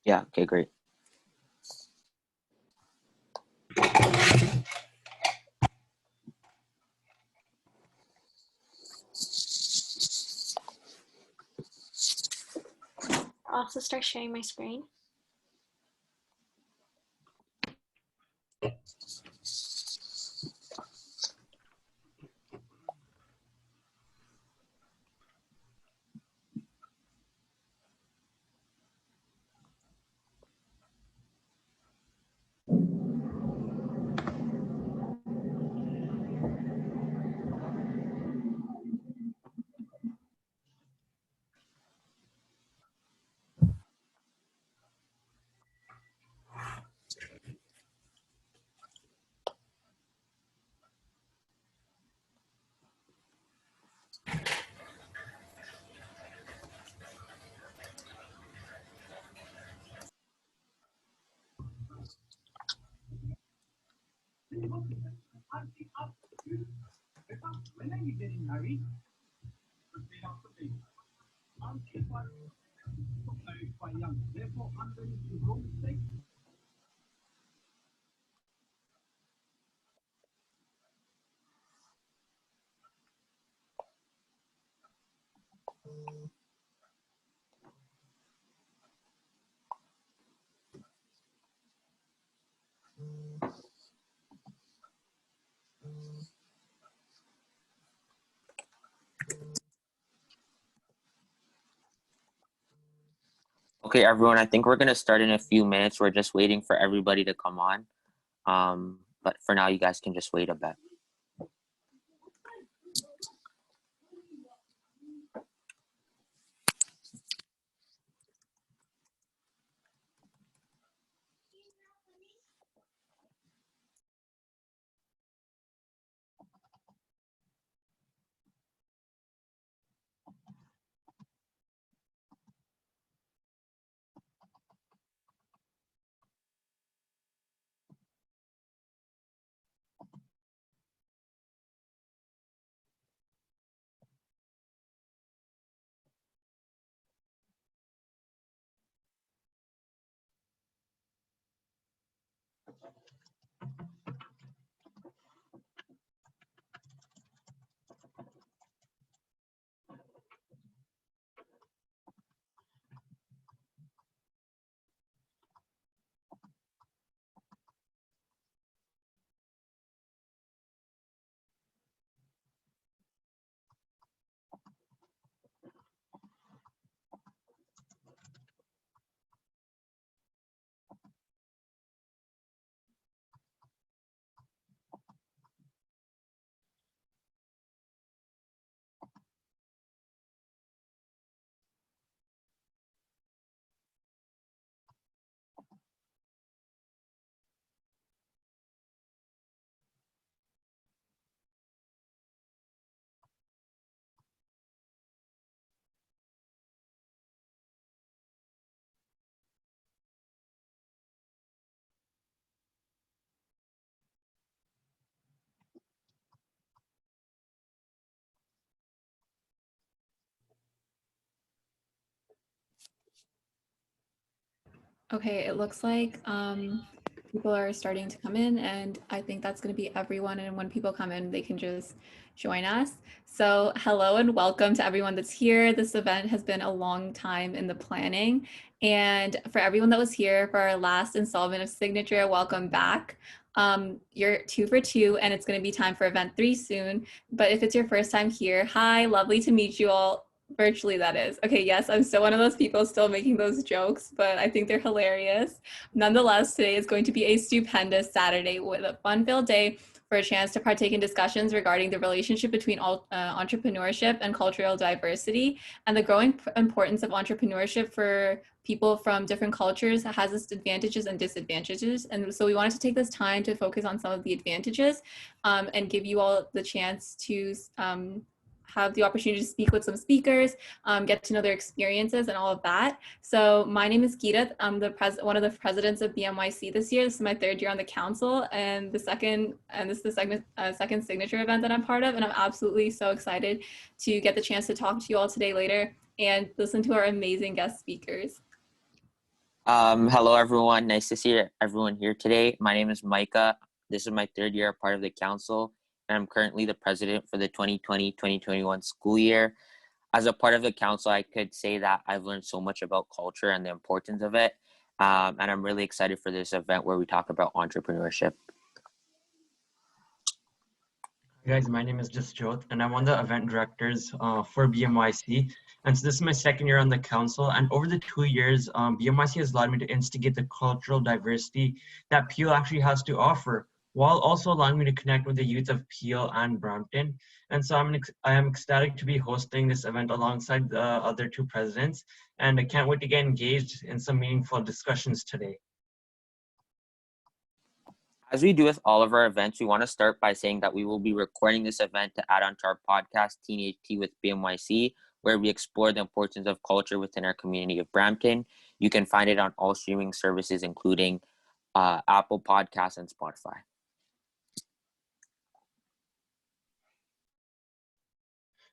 Yeah, okay, great. I'll also start sharing my screen. When are you getting married? I'm quite young, therefore I'm ready to go mistake. Okay, everyone, I think we're going to start in a few minutes. We're just waiting for everybody to come on. But for now, you guys can just wait a bit. Okay, it looks like people are starting to come in, and I think that's going to be everyone. And when people come in, they can just join us. So hello and welcome to everyone that's here. This event has been a long time in the planning. And for everyone that was here for our last installment of Signature, welcome back. You're 2 for 2, and it's going to be time for event 3 soon. But if it's your first time here, hi, lovely to meet you all. Virtually, that is. Okay, yes, I'm still one of those people still making those jokes, but I think they're hilarious. Nonetheless, today is going to be a stupendous Saturday with a fun-filled day for a chance to partake in discussions regarding the relationship between entrepreneurship and cultural diversity, and the growing importance of entrepreneurship for people from different cultures has its advantages and disadvantages. And so we wanted to take this time to focus on some of the advantages and give you all the chance to have the opportunity to speak with some speakers, get to know their experiences and all of that. So my name is Geeta. I'm one of the presidents of Bmyc this year. This is my 3rd year on the council, and this is the second signature event that I'm part of, and I'm absolutely so excited to get the chance to talk to you all today later and listen to our amazing guest speakers. Hello, everyone. Nice to see everyone here today. My name is Micah. This is my third year part of the council, and I'm currently the president for the 2020-2021 school year. As a part of the council, I could say that I've learned so much about culture and the importance of it. And I'm really excited for this event where we talk about entrepreneurship. Hey guys, my name is Jasjot, and I'm one of the event directors for Bmyc. And so this is my second year on the council. And over the 2 years, Bmyc has allowed me to instigate the cultural diversity that Peel actually has to offer, while also allowing me to connect with the youth of Peel and Brampton. And so I am ecstatic to be hosting this event alongside the other two presidents, and I can't wait to get engaged in some meaningful discussions today. As we do with all of our events, we want to start by saying that we will be recording this event to add onto our podcast, Teenage Tea with Bmyc, where we explore the importance of culture within our community of Brampton. You can find it on all streaming services, including Apple Podcasts and Spotify.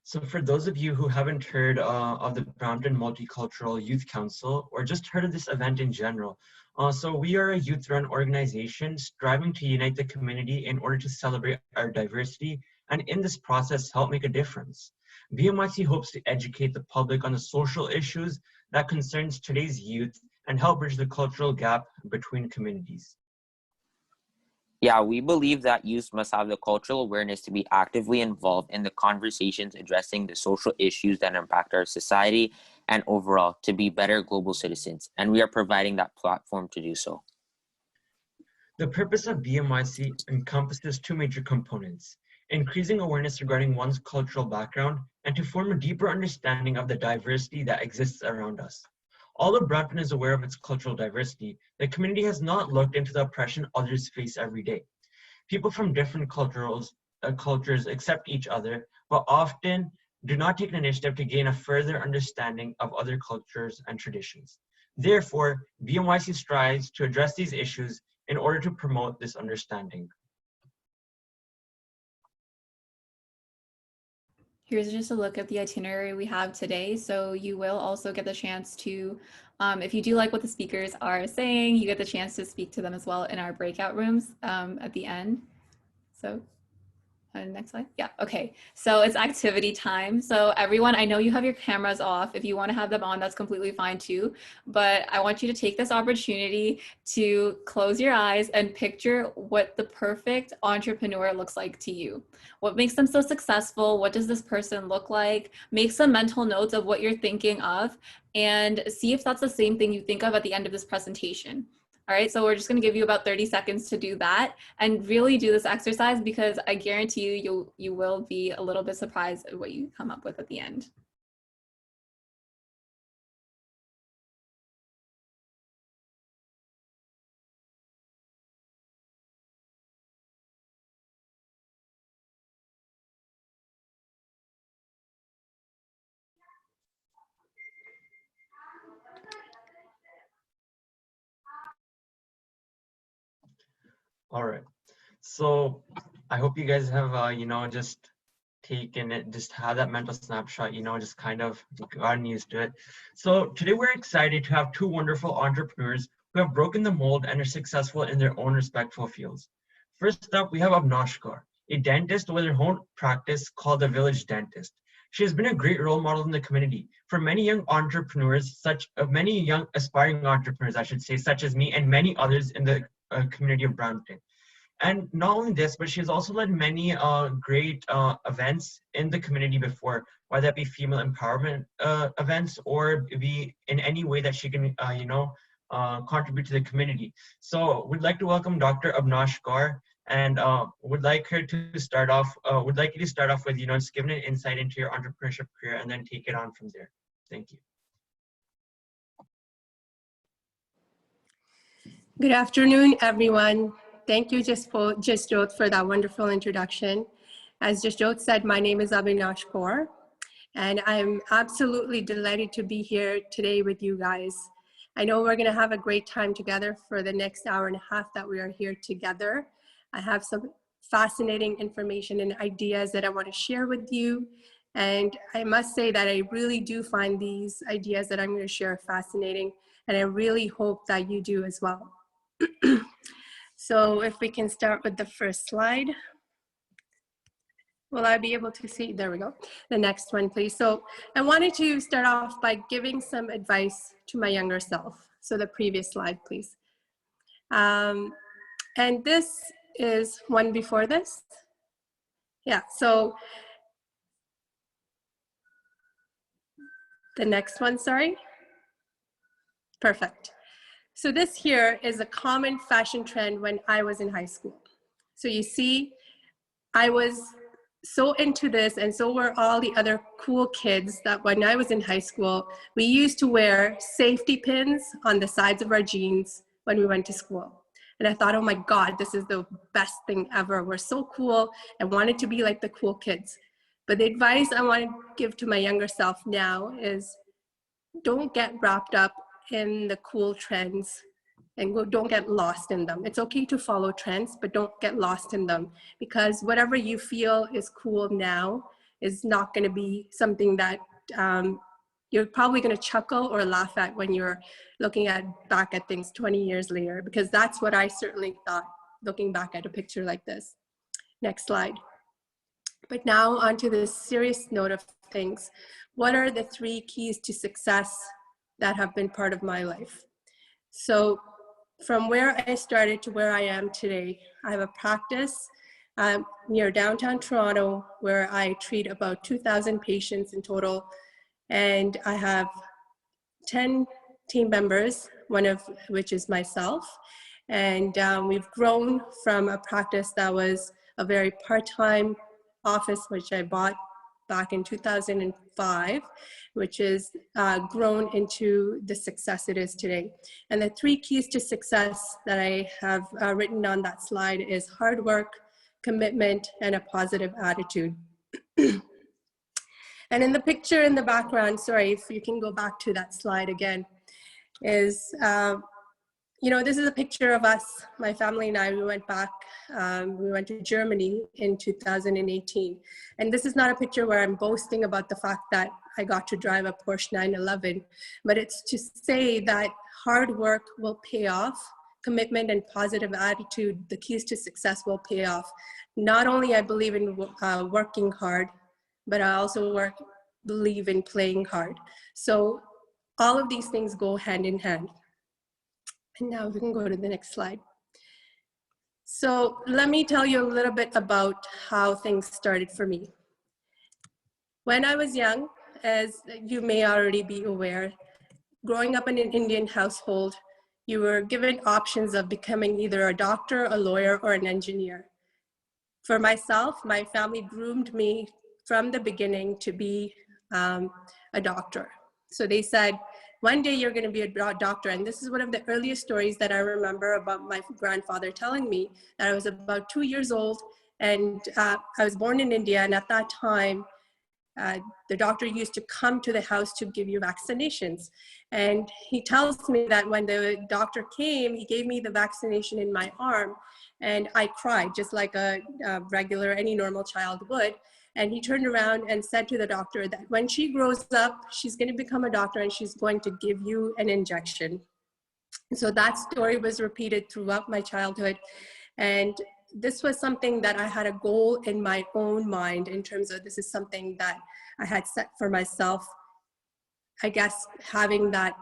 So for those of you who haven't heard of the Brampton Multicultural Youth Council, or just heard of this event in general, so we are a youth-run organization striving to unite the community in order to celebrate our diversity, and in this process, help make a difference. Bmyc hopes to educate the public on the social issues that concerns today's youth and help bridge the cultural gap between communities. Yeah, we believe that youth must have the cultural awareness to be actively involved in the conversations addressing the social issues that impact our society and overall to be better global citizens. And we are providing that platform to do so. The purpose of Bmyc encompasses two major components: increasing awareness regarding one's cultural background and to form a deeper understanding of the diversity that exists around us. Although Brampton is aware of its cultural diversity, the community has not looked into the oppression others face every day. People from different cultures accept each other, but often do not take an initiative to gain a further understanding of other cultures and traditions. Therefore, Bmyc strives to address these issues in order to promote this understanding. Here's just a look at the itinerary we have today. So you will also get the chance to, if you do like what the speakers are saying, you get the chance to speak to them as well in our breakout rooms at the end. So next slide. Yeah, okay. So it's activity time. So everyone, I know you have your cameras off. If you want to have them on, that's completely fine too. But I want you to take this opportunity to close your eyes and picture what the perfect entrepreneur looks like to you. What makes them so successful? What does this person look like? Make some mental notes of what you're thinking of and see if that's the same thing you think of at the end of this presentation. All right, so we're just going to give you about 30 seconds to do that and really do this exercise, because I guarantee you will be a little bit surprised at what you come up with at the end. All right, so I hope you guys have, just taken it, just had that mental snapshot, just kind of gotten used to it. So today we're excited to have two wonderful entrepreneurs who have broken the mold and are successful in their own respectful fields. First up, we have Abinash Kaur, a dentist with her own practice called the Village Dentist. She has been a great role model in the community for many young entrepreneurs, many young aspiring entrepreneurs, I should say, such as me and many others in the community of Brampton. And not only this, but she has also led many great events in the community before, whether that be female empowerment events or be in any way that she can, contribute to the community. So we'd like to welcome Dr. Abinash Kaur, and would like you to start off with, just giving an insight into your entrepreneurship career and then take it on from there. Thank you. Good afternoon, everyone. Thank you, Jasjot, for that wonderful introduction. As Jasjot said, my name is Abinash Kaur, and I'm absolutely delighted to be here today with you guys. I know we're going to have a great time together for the next hour and a half that we are here together. I have some fascinating information and ideas that I want to share with you. And I must say that I really do find these ideas that I'm going to share fascinating. And I really hope that you do as well. So if we can start with the first slide. Will I be able to see? There we go. The next one, please. So I wanted to start off by giving some advice to my younger self. So the previous slide, please. And this is one before this. Yeah, so the next one, sorry. Perfect. So this here is a common fashion trend when I was in high school. So you see, I was so into this, and so were all the other cool kids, that when I was in high school, we used to wear safety pins on the sides of our jeans when we went to school. And I thought, oh my God, this is the best thing ever. We're so cool. I wanted to be like the cool kids. But the advice I want to give to my younger self now is don't get wrapped up in the cool trends and don't get lost in them. It's okay to follow trends, but don't get lost in them, because whatever you feel is cool now is not going to be something that you're probably going to chuckle or laugh at when you're looking back at things 20 years later, because that's what I certainly thought looking back at a picture like this. Next slide. But now onto the serious note of things. What are the 3 keys to success that have been part of my life? So from where I started to where I am today, I have a practice near downtown Toronto where I treat about 2,000 patients in total. And I have 10 team members, one of which is myself. And we've grown from a practice that was a very part-time office, which I bought back in 2005, which is grown into the success it is today. And the 3 keys to success that I have written on that slide is hard work, commitment, and a positive attitude. And in the picture in the background, sorry, if you can go back to that slide again, is, you know, this is a picture of us, my family and I, we went back, we went to Germany in 2018. And this is not a picture where I'm boasting about the fact that I got to drive a Porsche 911, but it's to say that hard work will pay off, commitment and positive attitude, the keys to success will pay off. Not only I believe in working hard, but I also believe in playing hard. So all of these things go hand in hand. And now we can go to the next slide. So let me tell you a little bit about how things started for me. When I was young, as you may already be aware, growing up in an Indian household, you were given options of becoming either a doctor, a lawyer, or an engineer. For myself, my family groomed me from the beginning to be a doctor. So they said, one day you're going to be a doctor. And this is one of the earliest stories that I remember about my grandfather telling me, that I was about 2 years old, and I was born in India. And at that time, the doctor used to come to the house to give you vaccinations. And he tells me that when the doctor came, he gave me the vaccination in my arm, and I cried just like a regular, any normal child would. And he turned around and said to the doctor that when she grows up, she's going to become a doctor and she's going to give you an injection. So that story was repeated throughout my childhood. And this was something that I had a goal in my own mind in terms of this is something that I had set for myself. I guess having that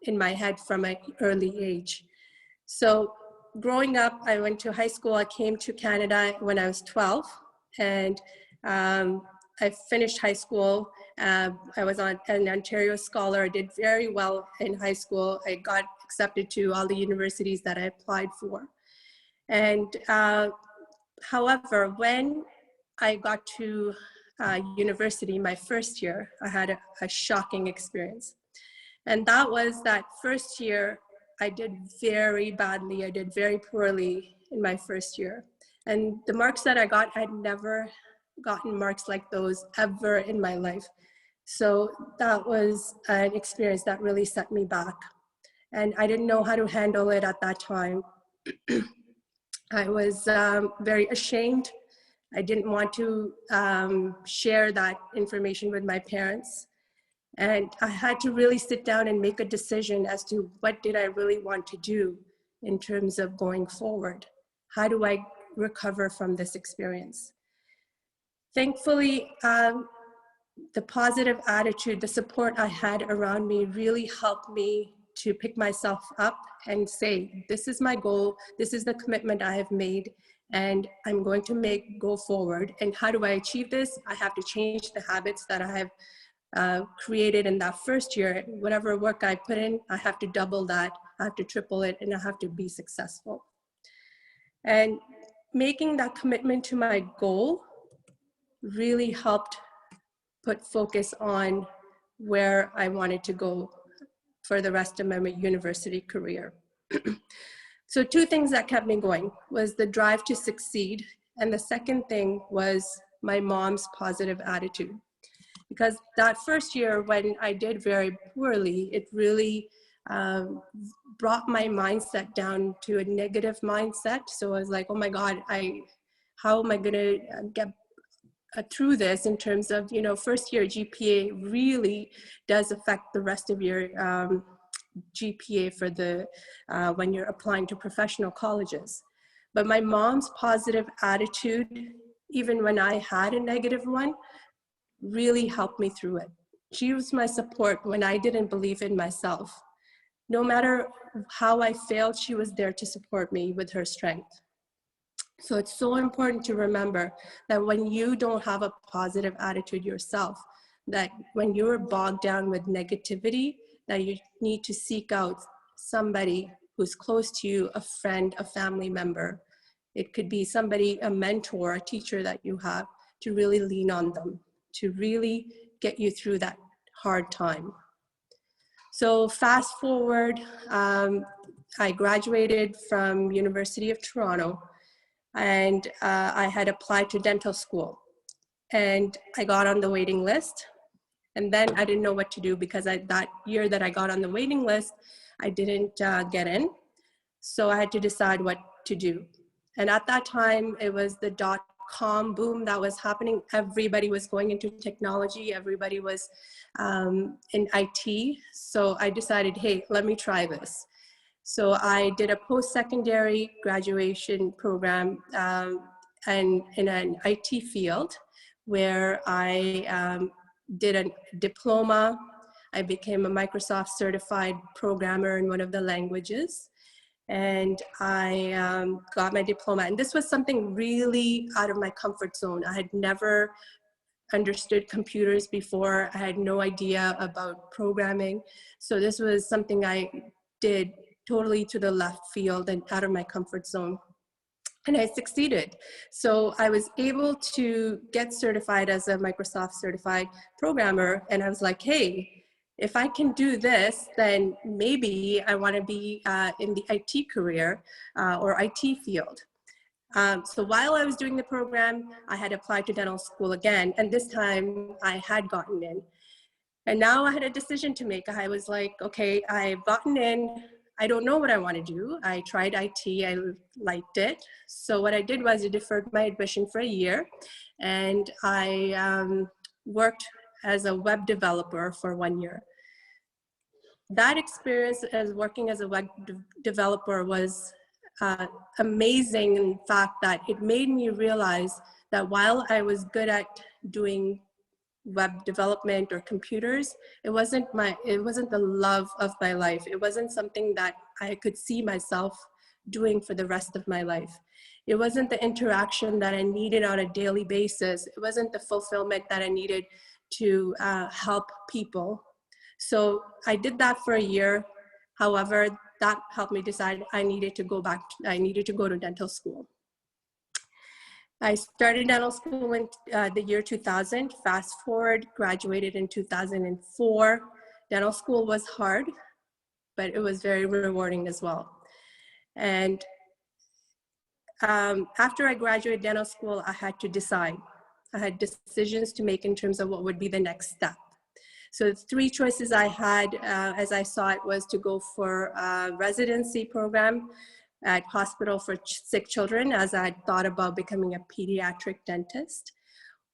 in my head from an early age. So growing up, I went to high school. I came to Canada when I was 12. And I finished high school. I was an Ontario scholar. I did very well in high school. I got accepted to all the universities that I applied for. And however, when I got to university, my first year, I had a shocking experience. And that was that first year, I did very badly. I did very poorly in my first year. And the marks that I got, I'd never gotten marks like those ever in my life. So that was an experience that really set me back. And I didn't know how to handle it at that time. I was very ashamed. I didn't want to share that information with my parents. And I had to really sit down and make a decision as to what did I really want to do in terms of going forward. How do I recover from this experience? Thankfully, the positive attitude, the support I had around me really helped me to pick myself up and say, this is my goal, this is the commitment I have made, and I'm going to go forward. And how do I achieve this? I have to change the habits that I have created in that first year. Whatever work I put in, I have to double that, I have to triple it, and I have to be successful. And making that commitment to my goal really helped put focus on where I wanted to go for the rest of my university career. So 2 things that kept me going was the drive to succeed, and the second thing was my mom's positive attitude. Because that first year when I did very poorly, it really brought my mindset down to a negative mindset. So I was like, oh my God, how am I gonna get through this in terms of, you know, first year GPA really does affect the rest of your GPA for the, when you're applying to professional colleges. But my mom's positive attitude, even when I had a negative one, really helped me through it. She was my support when I didn't believe in myself. No matter how I failed, she was there to support me with her strength. So it's so important to remember that when you don't have a positive attitude yourself, that when you're bogged down with negativity, that you need to seek out somebody who's close to you, a friend, a family member. It could be somebody, a mentor, a teacher that you have, to really lean on them, to really get you through that hard time. So fast forward, I graduated from University of Toronto, and I had applied to dental school, and I got on the waiting list. And then I didn't know what to do because that year that I got on the waiting list, I didn't get in. So I had to decide what to do. And at that time, it was the .com boom that was happening. Everybody was going into technology. Everybody was in IT. So I decided, hey, let me try this. So I did a post-secondary graduation program and in an IT field where I did a diploma. I became a Microsoft certified programmer in one of the languages. And I got my diploma. And this was something really out of my comfort zone. I had never understood computers before. I had no idea about programming. So this was something I did totally to the left field and out of my comfort zone. And I succeeded. So I was able to get certified as a Microsoft certified programmer. And I was like, hey, if I can do this, then maybe I want to be in the IT career or IT field. So while I was doing the program, I had applied to dental school again. And this time I had gotten in. And now I had a decision to make. I was like, okay, I've gotten in. I don't know what I want to do. I tried IT, I liked it. So what I did was I deferred my admission for a year, and I worked as a web developer for 1 year. That experience as working as a web developer was amazing in fact that it made me realize that while I was good at doing web development or computers, it wasn't the love of my life. It wasn't something that I could see myself doing for the rest of my life. It wasn't the interaction that I needed on a daily basis. It wasn't the fulfillment that I needed to help people. So I did that for a year. However, that helped me decide I needed to go to dental school. I started dental school in the year 2000. Fast forward, graduated in 2004. Dental school was hard, but it was very rewarding as well. And after I graduated dental school, I had to decide. I had decisions to make in terms of what would be the next step. So the 3 choices I had, as I saw it, was to go for a residency program at hospital for sick children, as I thought about becoming a pediatric dentist,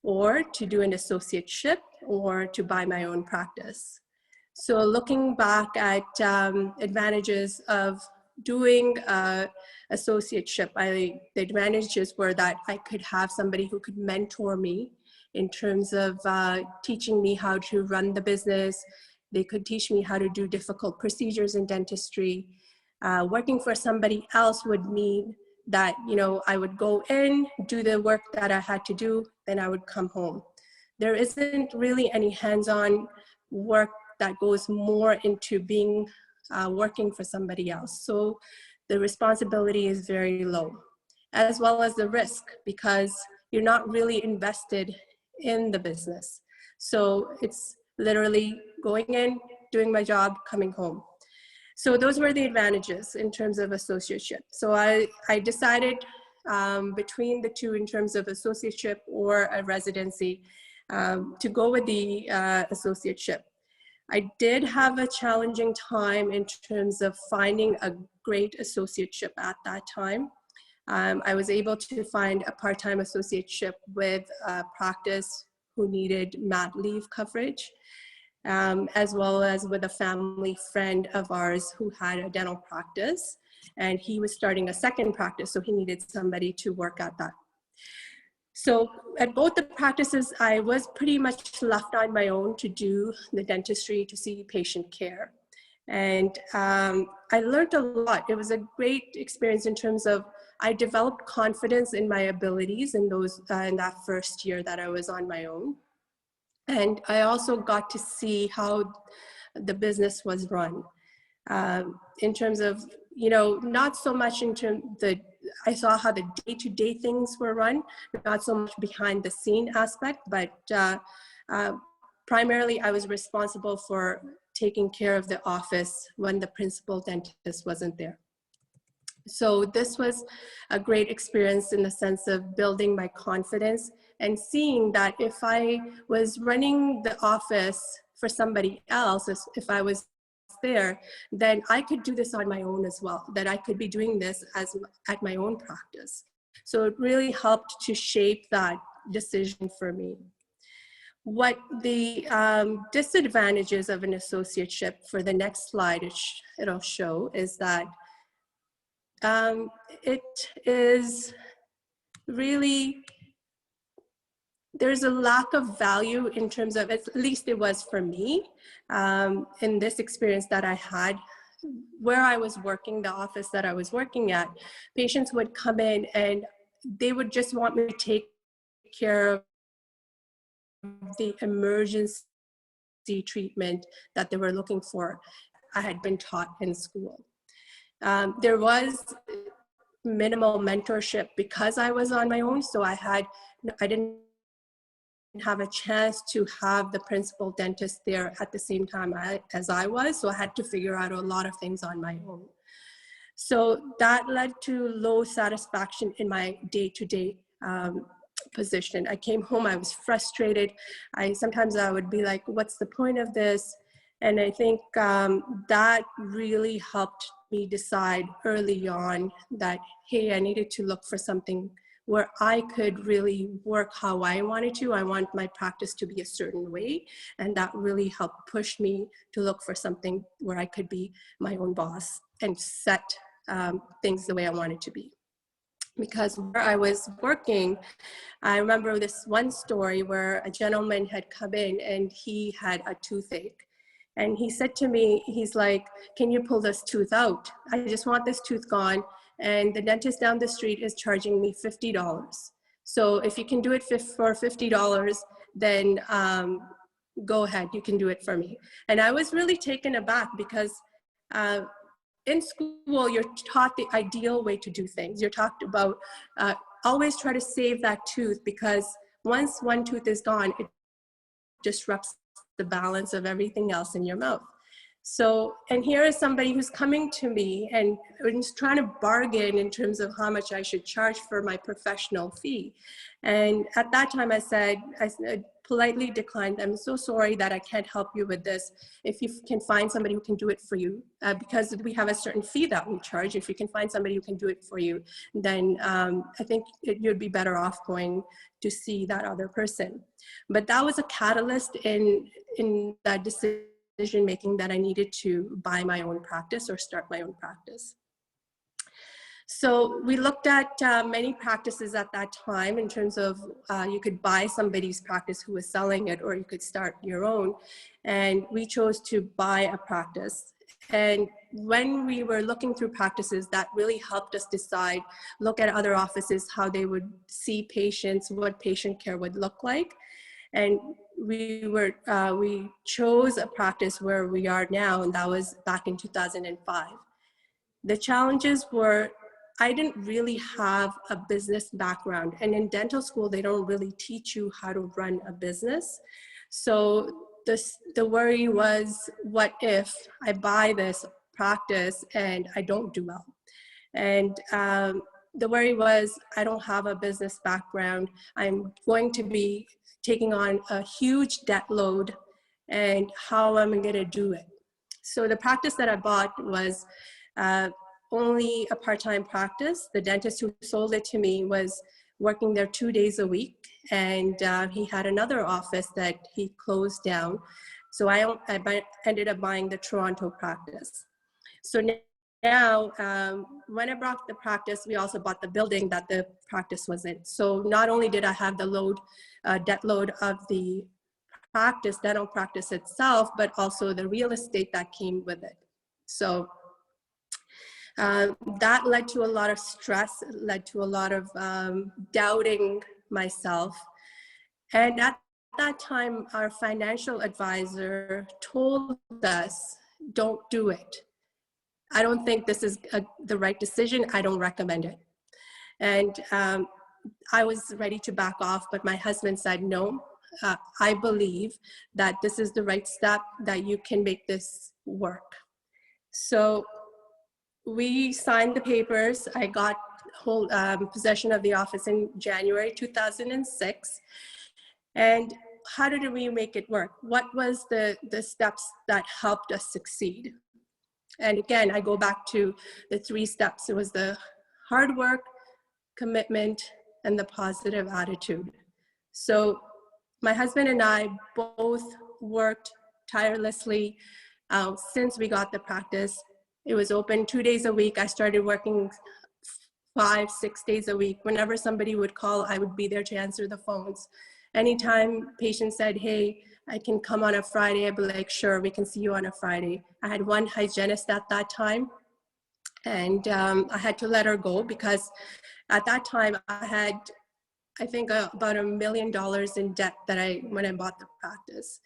or to do an associateship, or to buy my own practice. So looking back at advantages of doing associateship, the advantages were that I could have somebody who could mentor me in terms of teaching me how to run the business. They could teach me how to do difficult procedures in dentistry. Working for somebody else would mean that, you know, I would go in, do the work that I had to do, then I would come home. There isn't really any hands-on work that goes more into being working for somebody else. So the responsibility is very low, as well as the risk, because you're not really invested in the business. So it's literally going in, doing my job, coming home. So those were the advantages in terms of associateship. So I decided between the two in terms of associateship or a residency to go with the associateship. I did have a challenging time in terms of finding a great associateship at that time. I was able to find a part-time associateship with a practice who needed mat leave coverage, as well as with a family friend of ours who had a dental practice, and he was starting a second practice, so he needed somebody to work at that. So at both the practices, I was pretty much left on my own to do the dentistry, to see patient care. And I learned a lot. It was a great experience in terms of I developed confidence in my abilities in that first year that I was on my own. And I also got to see how the business was run in terms of, you know, not so much in terms I saw how the day-to-day things were run, not so much behind the scene aspect, but primarily I was responsible for taking care of the office when the principal dentist wasn't there. So this was a great experience in the sense of building my confidence and seeing that if I was running the office for somebody else, if I was there, then I could do this on my own as well, that I could be doing this at my own practice. So it really helped to shape that decision for me. What the disadvantages of an associateship, for the next slide it'll show, is that it is really, there's a lack of value in terms of, at least it was for me, in this experience that I had, where I was working, the office that I was working at, patients would come in and they would just want me to take care of the emergency treatment that they were looking for. I had been taught in school. There was minimal mentorship because I was on my own, so I didn't have a chance to have the principal dentist there at the same time as I was, so I had to figure out a lot of things on my own. So that led to low satisfaction in my day-to-day position. I came home, I was frustrated. Sometimes I would be like, what's the point of this? And I think that really helped me decide early on that, hey, I needed to look for something where I could really work how I wanted to. I want my practice to be a certain way. And that really helped push me to look for something where I could be my own boss and set things the way I wanted to be. Because where I was working, I remember this one story where a gentleman had come in and he had a toothache. And he said to me, he's like, can you pull this tooth out? I just want this tooth gone. And the dentist down the street is charging me $50. So if you can do it for $50, then go ahead, you can do it for me. And I was really taken aback because in school, you're taught the ideal way to do things. You're taught about always try to save that tooth, because once one tooth is gone, it disrupts the balance of everything else in your mouth. So, and here is somebody who's coming to me and is trying to bargain in terms of how much I should charge for my professional fee. And at that time I said, politely declined. I'm so sorry that I can't help you with this. If you can find somebody who can do it for you, because we have a certain fee that we charge. If you can find somebody who can do it for you, then I think you'd be better off going to see that other person. But that was a catalyst in that decision making that I needed to buy my own practice or start my own practice. So we looked at many practices at that time in terms of you could buy somebody's practice who was selling it, or you could start your own. And we chose to buy a practice. And when we were looking through practices, that really helped us decide, look at other offices, how they would see patients, what patient care would look like. And we chose a practice where we are now, and that was back in 2005. The challenges were, I didn't really have a business background, and in dental school, they don't really teach you how to run a business. So the worry was, what if I buy this practice and I don't do well? And the worry was, I don't have a business background. I'm going to be taking on a huge debt load, and how am I going to do it? So the practice that I bought was only a part-time practice. The dentist who sold it to me was working there 2 days a week, and he had another office that he closed down. So I ended up buying the Toronto practice. So now, when I bought the practice, we also bought the building that the practice was in. So not only did I have the debt load of the dental practice itself, but also the real estate that came with it. So that led to a lot of stress, led to a lot of doubting myself. And at that time, our financial advisor told us, don't do it. I don't think this is the right decision. I don't recommend it. And I was ready to back off, but my husband said, no, I believe that this is the right step, that you can make this work. So we signed the papers. I got possession of the office in January 2006. And how did we make it work? What was the steps that helped us succeed? And again, I go back to the 3 steps. It was the hard work, commitment, and the positive attitude. So my husband and I both worked tirelessly since we got the practice. It was open 2 days a week. I started working 5, 6 days a week. Whenever somebody would call, I would be there to answer the phones. Anytime patients said, hey, I can come on a Friday, I'd be like, sure, we can see you on a Friday. I had one hygienist at that time, and I had to let her go because at that time I had, I think, about $1 million in debt when I bought the practice.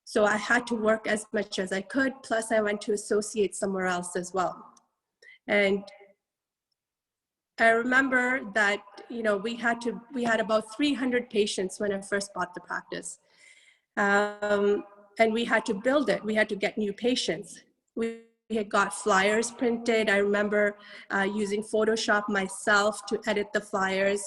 So I had to work as much as I could, plus I went to associate somewhere else as well. And I remember that, you know, we had about 300 patients when I first bought the practice. And we had to build it. We had to get new patients. We had got flyers printed. I remember using Photoshop myself to edit the flyers.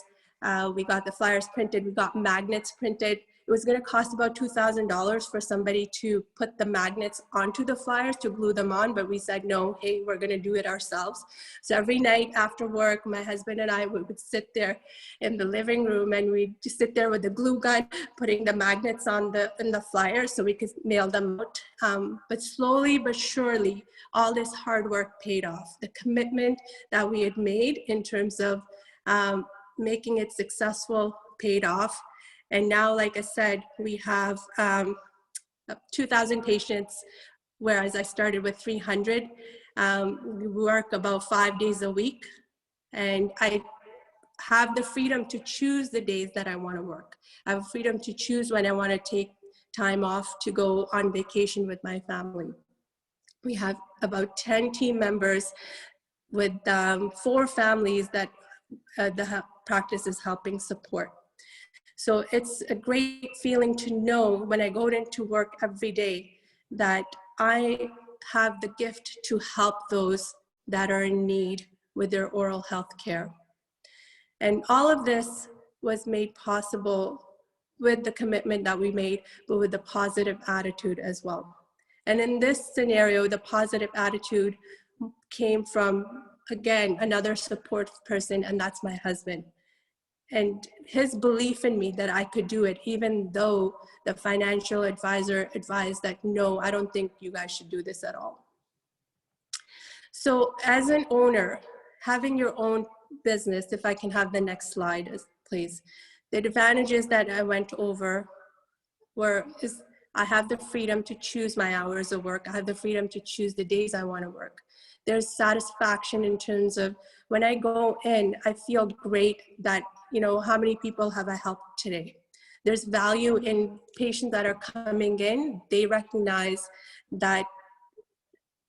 We got the flyers printed. We got magnets printed. It was going to cost about $2,000 for somebody to put the magnets onto the flyers, to glue them on, but we said, no, hey, we're going to do it ourselves. So every night after work, my husband and I would sit there in the living room, and we'd just sit there with the glue gun, putting the magnets in the flyers so we could mail them out. But slowly but surely, all this hard work paid off. The commitment that we had made in terms of making it successful paid off. And now, like I said, we have 2,000 patients, whereas I started with 300. We work about 5 days a week, and I have the freedom to choose the days that I want to work. I have freedom to choose when I want to take time off to go on vacation with my family. We have about 10 team members with 4 families that the practice is helping support. So it's a great feeling to know when I go into work every day that I have the gift to help those that are in need with their oral health care. And all of this was made possible with the commitment that we made, but with the positive attitude as well. And in this scenario, the positive attitude came from, again, another support person, and that's my husband. And his belief in me that I could do it, even though the financial advisor advised that, no, I don't think you guys should do this at all. So as an owner, having your own business, if I can have the next slide, please. The advantages that I went over is I have the freedom to choose my hours of work. I have the freedom to choose the days I want to work. There's satisfaction in terms of when I go in, I feel great that, you know, how many people have I helped today? There's value in patients that are coming in. They recognize that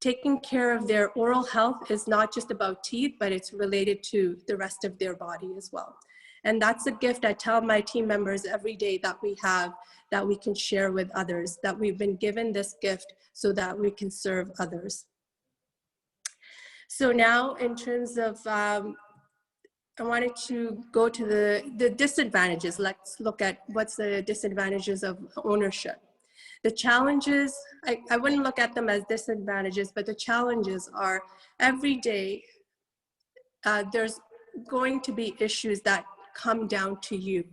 taking care of their oral health is not just about teeth, but it's related to the rest of their body as well. And that's a gift I tell my team members every day that we have, that we can share with others, that we've been given this gift so that we can serve others. So now in terms of, I wanted to go to the disadvantages. Let's look at what's the disadvantages of ownership. The challenges, I wouldn't look at them as disadvantages, but the challenges are every day, there's going to be issues that come down to you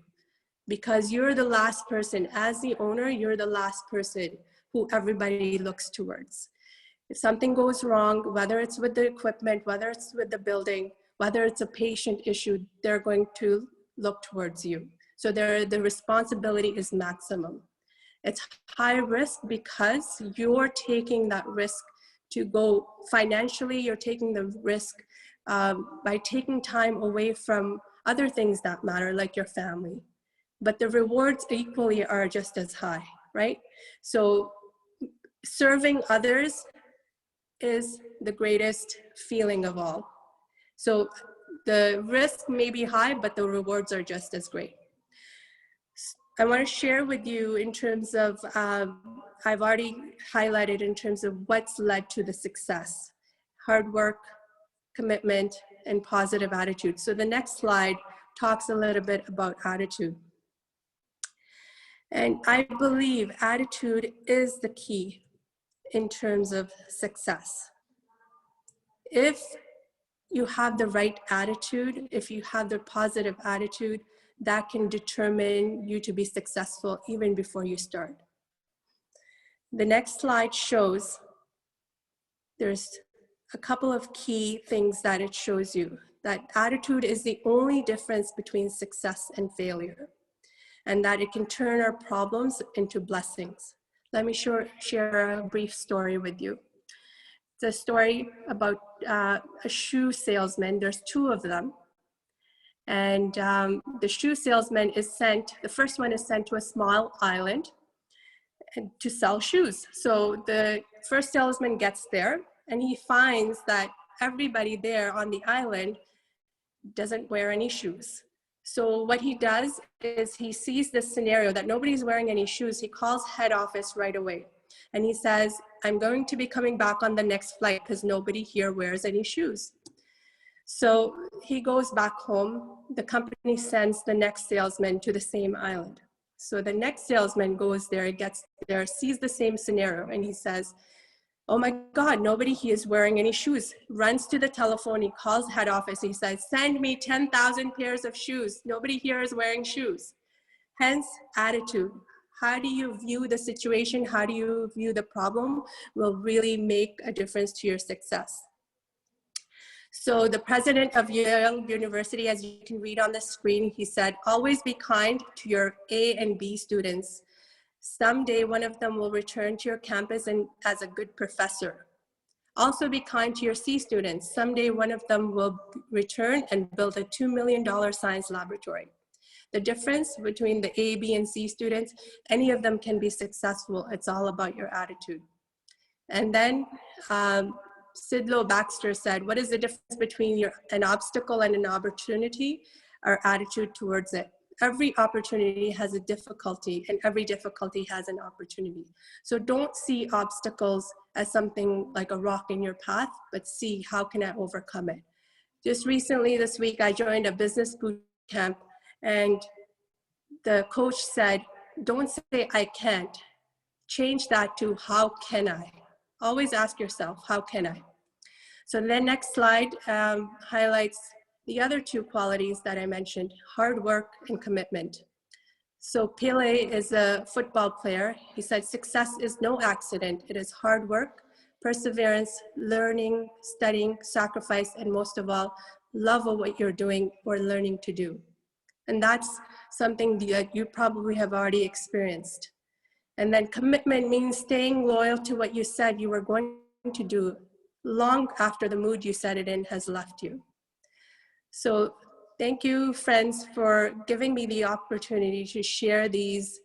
because you're the last person, as the owner, you're the last person who everybody looks towards. If something goes wrong, whether it's with the equipment, whether it's with the building, whether it's a patient issue, they're going to look towards you. So the responsibility is maximum. It's high risk because you're taking that risk to go financially, you're taking the risk by taking time away from other things that matter, like your family. But the rewards equally are just as high, right? So serving others is the greatest feeling of all. So the risk may be high, but the rewards are just as great. I want to share with you in terms of, I've already highlighted in terms of what's led to the success: hard work, commitment, and positive attitude. So the next slide talks a little bit about attitude. And I believe attitude is the key in terms of success. If you have the right attitude, if you have the positive attitude, that can determine you to be successful even before you start. The next slide shows there's a couple of key things that it shows you. That attitude is the only difference between success and failure, and that it can turn our problems into blessings. Let me share a brief story with you. It's a story about a shoe salesman. There's two of them. And the shoe salesman is sent, the first one is sent to a small island to sell shoes. So the first salesman gets there and he finds that everybody there on the island doesn't wear any shoes. So what he does is he sees this scenario that nobody's wearing any shoes. He calls head office right away. And he says, I'm going to be coming back on the next flight because nobody here wears any shoes. So he goes back home. The company sends the next salesman to the same island. So the next salesman goes there, gets there, sees the same scenario, and he says, oh my God, nobody here is wearing any shoes. Runs to the telephone, he calls head office, he says, send me 10,000 pairs of shoes. Nobody here is wearing shoes. Hence, attitude. How do you view the situation? How do you view the problem will really make a difference to your success. So the president of Yale University, as you can read on the screen, he said, always be kind to your A and B students. Someday one of them will return to your campus and as a good professor. Also be kind to your C students. Someday one of them will return and build a $2 million science laboratory. The difference between the A, B, and C students, any of them can be successful. It's all about your attitude. And then Sidlow Baxter said, what is the difference between an obstacle and an opportunity? Our attitude towards it. Every opportunity has a difficulty and every difficulty has an opportunity. So don't see obstacles as something like a rock in your path, but see how can I overcome it. Just recently this week, I joined a business boot camp, and the coach said, don't say I can't. Change that to how can I? Always ask yourself, how can I? So the next slide highlights the other two qualities that I mentioned, hard work and commitment. So Pele is a football player. He said, success is no accident. It is hard work, perseverance, learning, studying, sacrifice, and most of all, love of what you're doing or learning to do. And that's something that you probably have already experienced. And then commitment means staying loyal to what you said you were going to do long after the mood you said it in has left you. So thank you, friends, for giving me the opportunity to share these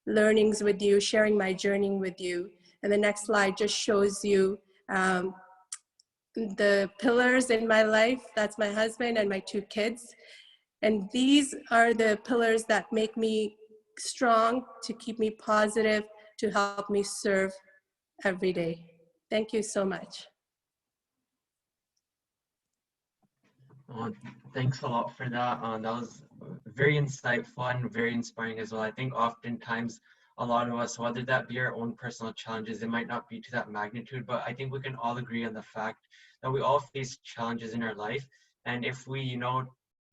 learnings with you, sharing my journey with you. And the next slide just shows you the pillars in my life. That's my husband and my two kids. And these are the pillars that make me strong, to keep me positive, to help me serve every day. Thank you so much. Thanks a lot for that. That was very insightful and very inspiring as well. I think oftentimes a lot of us, whether that be our own personal challenges, it might not be to that magnitude, but I think we can all agree on the fact that we all face challenges in our life. And if we, you know,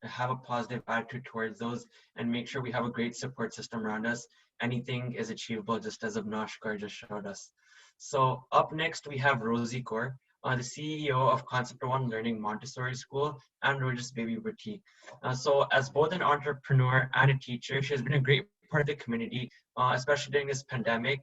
have a positive attitude towards those and make sure we have a great support system around us, anything is achievable, just as Abinash just showed us. So up next, we have Rosey Kaur, the CEO of Concept One Learning Montessori School and Rogers Baby Boutique. So as both an entrepreneur and a teacher, she has been a great part of the community, especially during this pandemic,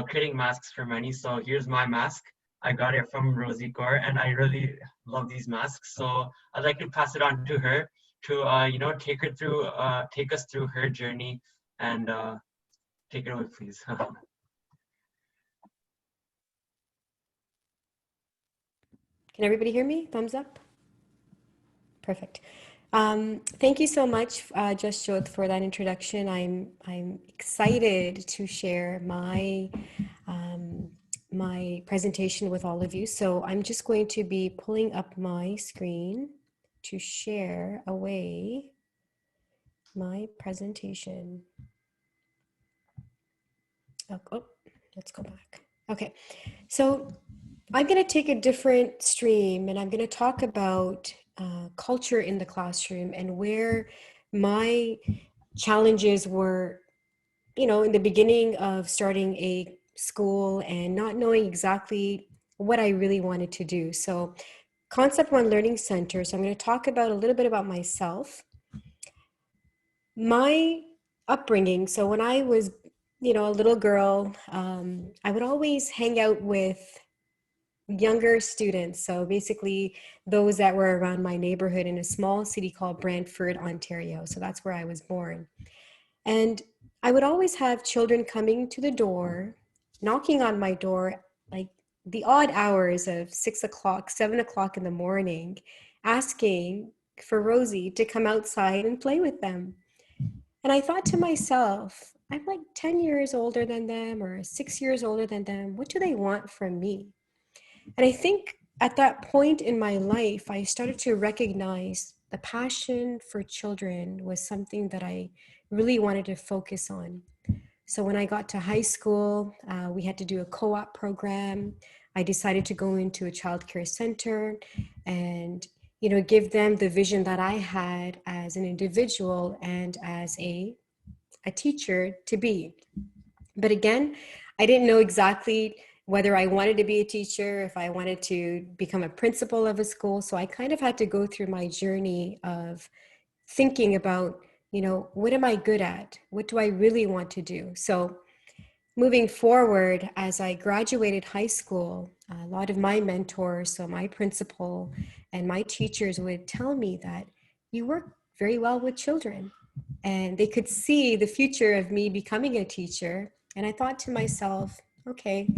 creating masks for many. So here's my mask. I got it from Rosey Kaur, and I really love these masks. So I'd like to pass it on to her to you know, take us through her journey, and take it away, please. Can everybody hear me? Thumbs up. Perfect. Thank you so much, Just for that introduction. I'm excited to share my my presentation with all of you. So I'm just going to be pulling up my screen to share away my presentation. Oh, let's go back. Okay, so I'm going to take a different stream, and I'm going to talk about culture in the classroom and where my challenges were, you know, in the beginning of starting a school and not knowing exactly what I really wanted to do. So Concept One Learning Center. So I'm going to talk about a little bit about myself, my upbringing. So when I was, you know, a little girl, I would always hang out with younger students. So basically those that were around my neighborhood in a small city called Brantford, Ontario. So that's where I was born. And I would always have children coming to the door, knocking on my door, like the odd hours of 6 o'clock, 7 o'clock in the morning, asking for Rosey to come outside and play with them. And I thought to myself, I'm like 10 years older than them or 6 years older than them. What do they want from me? And I think at that point in my life, I started to recognize the passion for children was something that I really wanted to focus on. So when I got to high school, we had to do a co-op program. I decided to go into a childcare center and, you know, give them the vision that I had as an individual and as a teacher to be. But again, I didn't know exactly whether I wanted to be a teacher, if I wanted to become a principal of a school. So I kind of had to go through my journey of thinking about, you know, what am I good at? What do I really want to do? So moving forward, as I graduated high school, a lot of my mentors, so my principal and my teachers would tell me that you work very well with children. And they could see the future of me becoming a teacher. And I thought to myself, okay,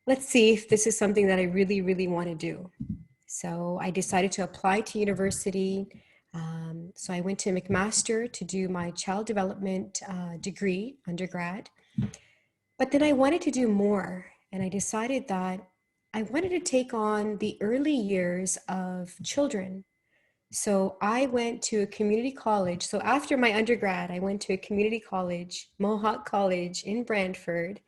let's see if this is something that I really, really want to do. So I decided to apply to university. So I went to McMaster to do my child development degree, undergrad. But then I wanted to do more. And I decided that I wanted to take on the early years of children. So I went to a community college. So after my undergrad, I went to a community college, Mohawk College in Brantford,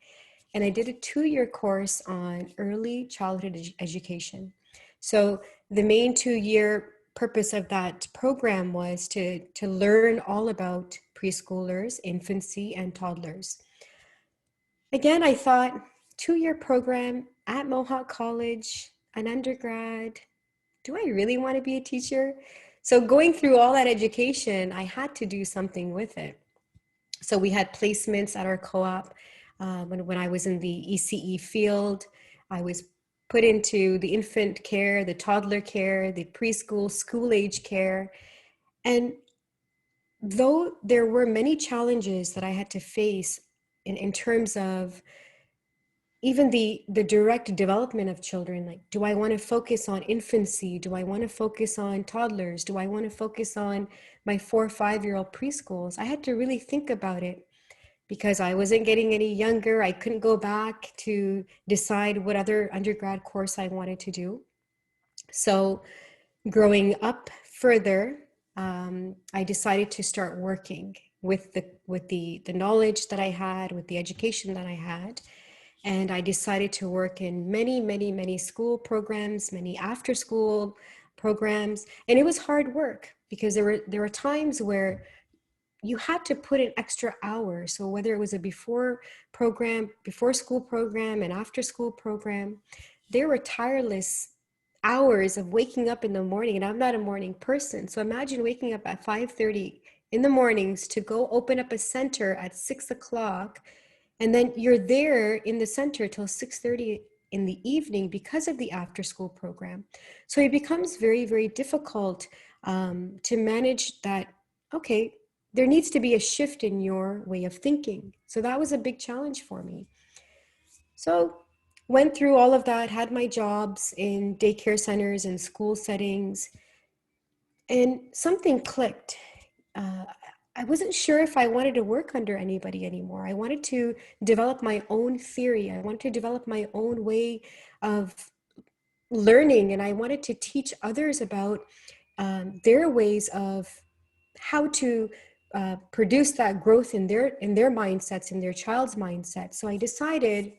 and I did a 2-year course on early childhood education. So the main 2-year purpose of that program was to learn all about preschoolers, infancy, and toddlers. Again, I thought 2-year program at Mohawk College, an undergrad, do I really want to be a teacher? So going through all that education, I had to do something with it. So we had placements at our co-op. When I was in the ECE field, I was put into the infant care, the toddler care, the preschool, school age care. And though there were many challenges that I had to face in terms of even the direct development of children, like, do I want to focus on infancy? Do I want to focus on toddlers? Do I want to focus on my 4 or 5-year-old preschools? I had to really think about it because I wasn't getting any younger. I couldn't go back to decide what other undergrad course I wanted to do. So growing up further, I decided to start working with the knowledge that I had, with the education that I had. And I decided to work in many school programs, many after school programs. And it was hard work because there were times where you had to put in extra hours. So whether it was a before school program, and after school program, there were tireless hours of waking up in the morning. And I'm not a morning person. So imagine waking up at 5:30 in the mornings to go open up a center at 6 o'clock. And then you're there in the center till 6:30 in the evening because of the after school program. So it becomes very, very difficult to manage that. Okay, there needs to be a shift in your way of thinking. So that was a big challenge for me. So went through all of that, had my jobs in daycare centers and school settings, and something clicked. I wasn't sure if I wanted to work under anybody anymore. I wanted to develop my own theory. I wanted to develop my own way of learning, and I wanted to teach others about their ways of how to produce that growth in their mindsets, in their child's mindset. So I decided,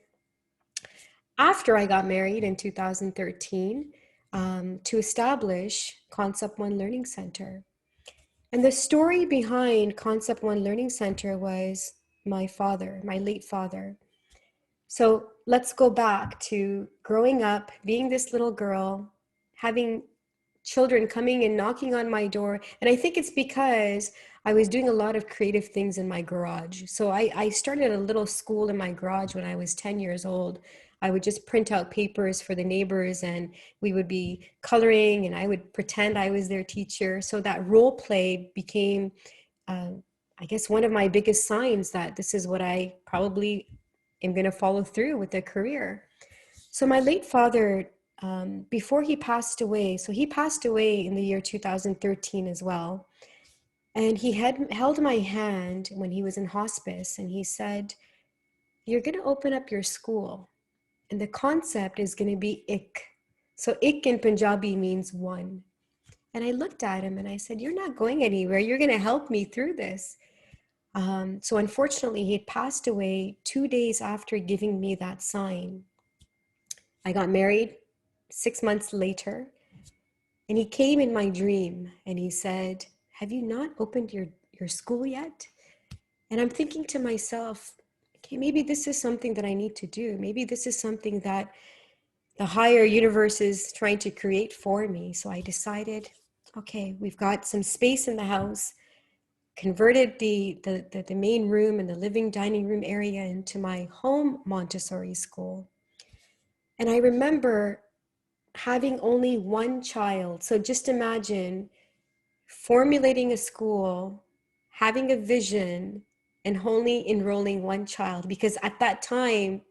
after I got married in 2013, to establish Concept One Learning Center. And the story behind Concept One Learning Center was my father, my late father. So let's go back to growing up, being this little girl, having children coming and knocking on my door. And I think it's because I was doing a lot of creative things in my garage. So I started a little school in my garage when I was 10 years old. I would just print out papers for the neighbors, and we would be coloring, and I would pretend I was their teacher. So that role play became, I guess, one of my biggest signs that this is what I probably am going to follow through with a career. So my late father, before he passed away, so he passed away in the year 2013 as well. And he had held my hand when he was in hospice, and he said, "You're going to open up your school, and the concept is going to be ik." So ik in Punjabi means one. And I looked at him and I said, "You're not going anywhere. You're going to help me through this." So unfortunately, he had passed away 2 days after giving me that sign. I got married 6 months later, and he came in my dream and he said, "Have you not opened your school yet?" And I'm thinking to myself, okay, maybe this is something that I need to do. Maybe this is something that the higher universe is trying to create for me. So I decided, okay, we've got some space in the house, converted the main room and the living dining room area into my home Montessori school. And I remember having only one child. So just imagine formulating a school, having a vision, and only enrolling one child, because at that time,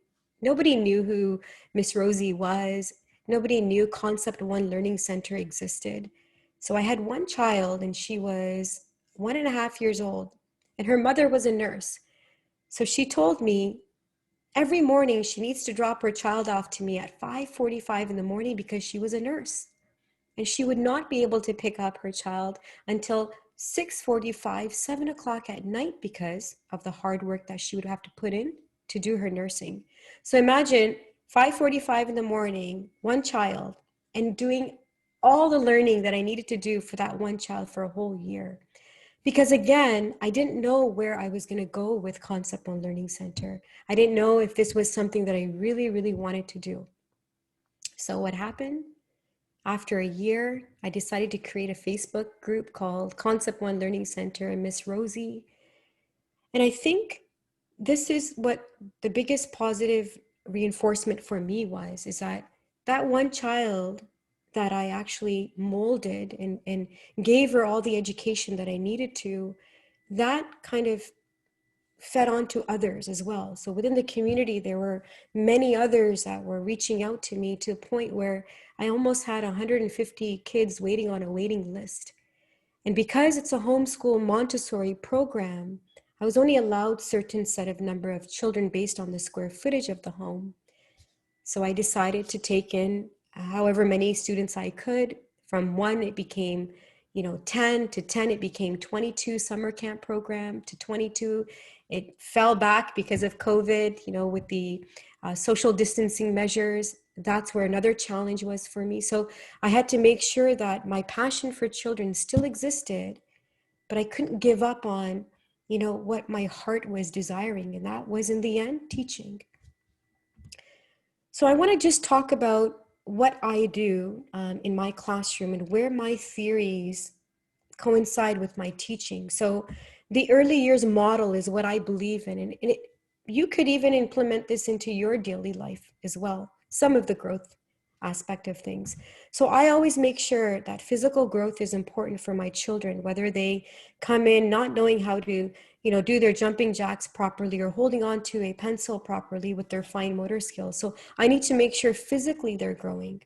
nobody knew who Miss Rosey was. Nobody knew Concept One Learning Center existed. So I had one child, and she was 1.5 years old, and her mother was a nurse. So she told me every morning she needs to drop her child off to me at 5:45 in the morning because she was a nurse. And she would not be able to pick up her child until 6:45, 7 o'clock at night because of the hard work that she would have to put in to do her nursing. So imagine 5:45 in the morning, one child, and doing all the learning that I needed to do for that one child for a whole year. Because again, I didn't know where I was going to go with Concept One Learning Center. I didn't know if this was something that I really, really wanted to do. So what happened? After a year, I decided to create a Facebook group called Concept One Learning Center and Miss Rosey. And I think this is what the biggest positive reinforcement for me was, is that that one child that I actually molded and gave her all the education that I needed to, that kind of fed on to others as well. So within the community, there were many others that were reaching out to me to a point where I almost had 150 kids waiting on a waiting list. And because it's a homeschool Montessori program, I was only allowed certain set of number of children based on the square footage of the home. So I decided to take in however many students I could. From one, it became 10, to 10, it became 22 summer camp program, to 22. It fell back because of COVID, with the social distancing measures. That's where another challenge was for me. So I had to make sure that my passion for children still existed, but I couldn't give up on, what my heart was desiring. And that was, in the end, teaching. So I want to just talk about what I do in my classroom and where my theories coincide with my teaching. So the early years model is what I believe in, and you could even implement this into your daily life as well, some of the growth aspect of things. So I always make sure that physical growth is important for my children, whether they come in not knowing how to do their jumping jacks properly or holding on to a pencil properly with their fine motor skills. So I need to make sure physically they're growing.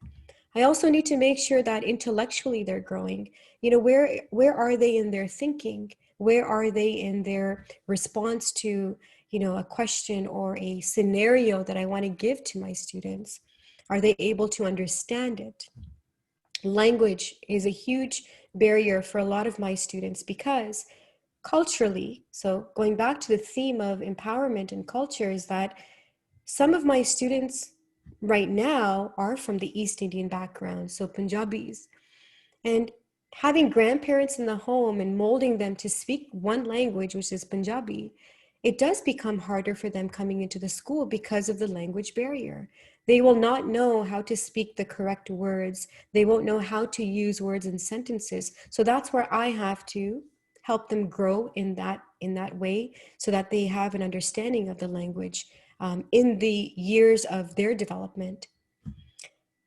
I also need to make sure that intellectually they're growing. Where are they in their thinking? Where are they in their response to, a question or a scenario that I want to give to my students? Are they able to understand it? Language is a huge barrier for a lot of my students because culturally, so going back to the theme of empowerment and culture, is that some of my students right now are from the East Indian background, so Punjabis. And having grandparents in the home and molding them to speak one language, which is Punjabi, it does become harder for them coming into the school because of the language barrier. They will not know how to speak the correct words. They won't know how to use words in sentences. So that's where I have to help them grow in that way so that they have an understanding of the language in the years of their development.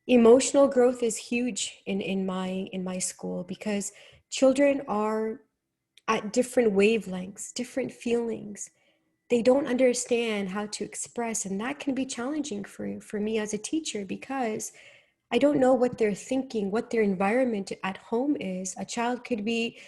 Emotional growth is huge in my school because children are at different wavelengths, different feelings. They don't understand how to express, and that can be challenging for me as a teacher because I don't know what they're thinking, what their environment at home is. A child could be,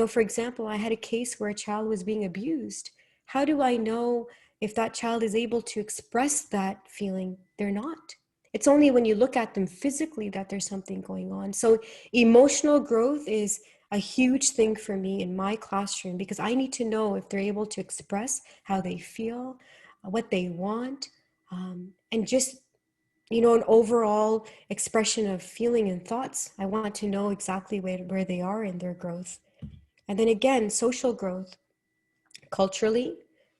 for example, I had a case where a child was being abused. How do I know if that child is able to express that feeling? They're not. It's only when you look at them physically that there's something going on. So emotional growth is a huge thing for me in my classroom because I need to know if they're able to express how they feel, what they want, and just an overall expression of feeling and thoughts. I want to know exactly where they are in their growth. And then again, social growth. Culturally,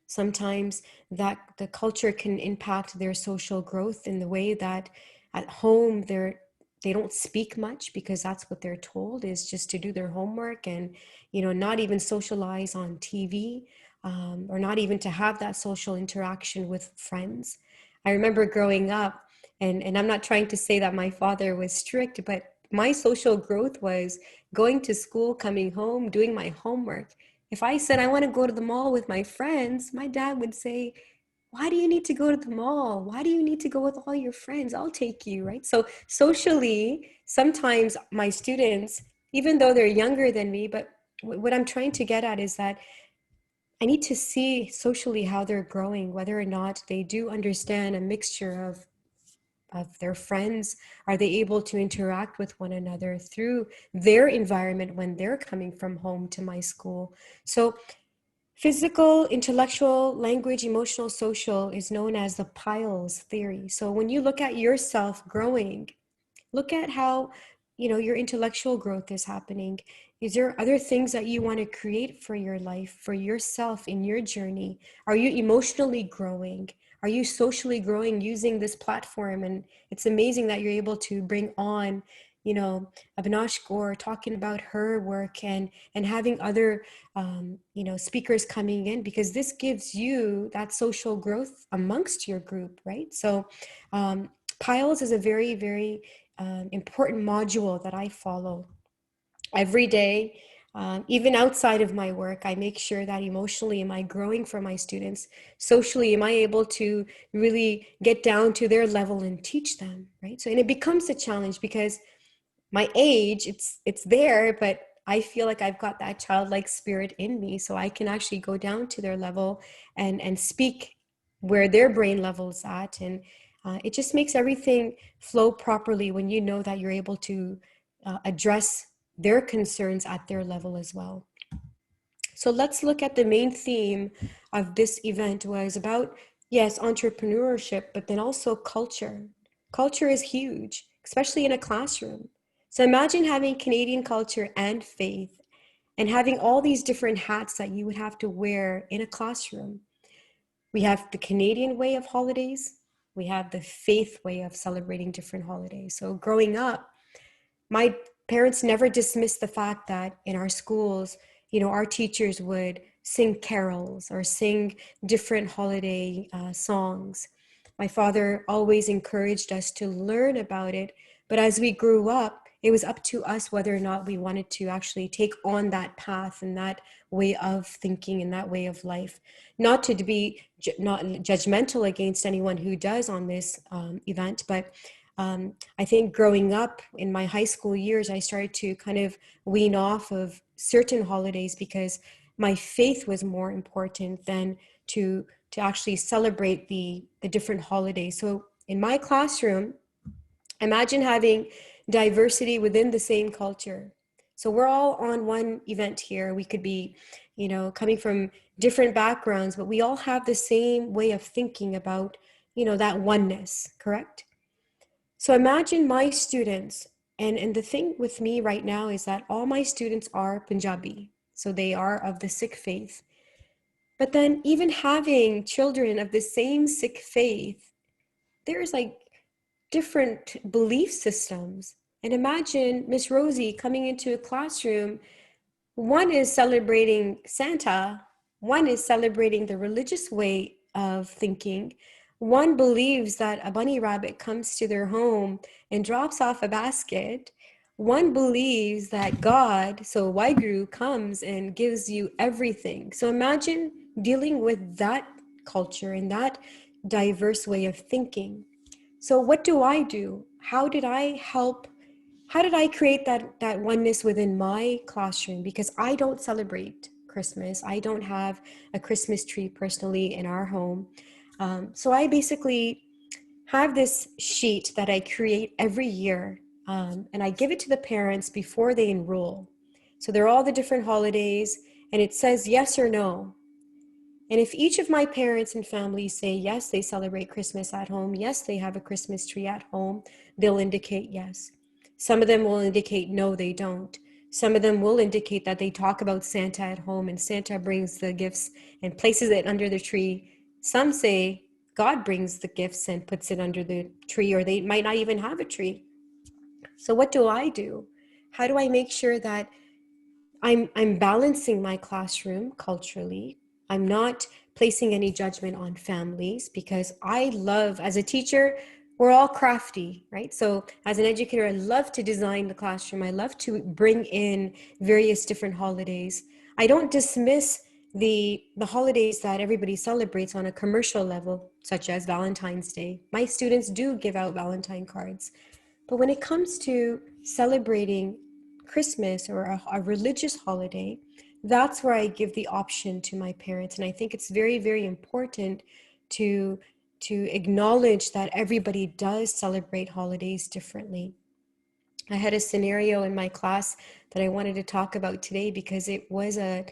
sometimes that the culture can impact their social growth in the way that at home they don't speak much because that's what they're told is just to do their homework and not even socialize on TV or not even to have that social interaction with friends. I remember growing up, and I'm not trying to say that my father was strict, but my social growth was going to school, coming home, doing my homework. If I said I want to go to the mall with my friends, my dad would say, why do you need to go to the mall? Why do you need to go with all your friends? I'll take you, right? So socially, sometimes my students, even though they're younger than me, but what I'm trying to get at is that I need to see socially how they're growing, whether or not they do understand a mixture of of their friends? Are they able to interact with one another through their environment when they're coming from home to my school? So physical, intellectual, language, emotional, social is known as the piles theory. So when you look at yourself growing, look at how, your intellectual growth is happening. Is there other things that you want to create for your life, for yourself in your journey? Are you emotionally growing? Are you socially growing using this platform? And it's amazing that you're able to bring on, Abinash Kaur talking about her work and having other, speakers coming in, because this gives you that social growth amongst your group, right? So Piles is a very, very important module that I follow every day. Even outside of my work, I make sure that emotionally, am I growing for my students? Socially, am I able to really get down to their level and teach them, right? So, and it becomes a challenge because my age, it's there, but I feel like I've got that childlike spirit in me, so I can actually go down to their level and speak where their brain level's at. And it just makes everything flow properly when you know that you're able to address their concerns at their level as well. So let's look at the main theme of this event was about, yes, entrepreneurship, but then also culture. Culture is huge, especially in a classroom. So imagine having Canadian culture and faith and having all these different hats that you would have to wear in a classroom. We have the Canadian way of holidays. We have the faith way of celebrating different holidays. So growing up, my parents never dismissed the fact that in our schools, our teachers would sing carols or sing different holiday songs. My father always encouraged us to learn about it. But as we grew up, it was up to us whether or not we wanted to actually take on that path and that way of thinking and that way of life. Not to be not judgmental against anyone who does on this event, but I think growing up in my high school years, I started to kind of wean off of certain holidays because my faith was more important than to actually celebrate the different holidays. So in my classroom, imagine having diversity within the same culture. So we're all on one event here. We could be, coming from different backgrounds, but we all have the same way of thinking about, that oneness, correct? So imagine my students, and the thing with me right now is that all my students are Punjabi. So they are of the Sikh faith. But then even having children of the same Sikh faith, there's like different belief systems. And imagine Miss Rosey coming into a classroom. One is celebrating Santa, one is celebrating the religious way of thinking. One believes that a bunny rabbit comes to their home and drops off a basket. One believes that God, so Waheguru, comes and gives you everything. So imagine dealing with that culture and that diverse way of thinking. So what do? How did I create that oneness within my classroom? Because I don't celebrate Christmas. I don't have a Christmas tree personally in our home. So I basically have this sheet that I create every year, and I give it to the parents before they enroll. So they're all the different holidays, and it says yes or no. And if each of my parents and families say yes, they celebrate Christmas at home, yes, they have a Christmas tree at home, they'll indicate yes. Some of them will indicate no, they don't. Some of them will indicate that they talk about Santa at home and Santa brings the gifts and places it under the tree. Some say God brings the gifts and puts it under the tree, or they might not even have a tree. So what do? How do I make sure that I'm balancing my classroom culturally? I'm not placing any judgment on families, because I love, as a teacher, we're all crafty, right? So as an educator, I love to design the classroom. I love to bring in various different holidays. I don't dismiss the holidays that everybody celebrates on a commercial level, such as Valentine's Day. My students do give out Valentine cards. But when it comes to celebrating Christmas or a religious holiday, that's where I give the option to my parents. And I think it's very, very important to to acknowledge that everybody does celebrate holidays differently. I had a scenario in my class that I wanted to talk about today because it was a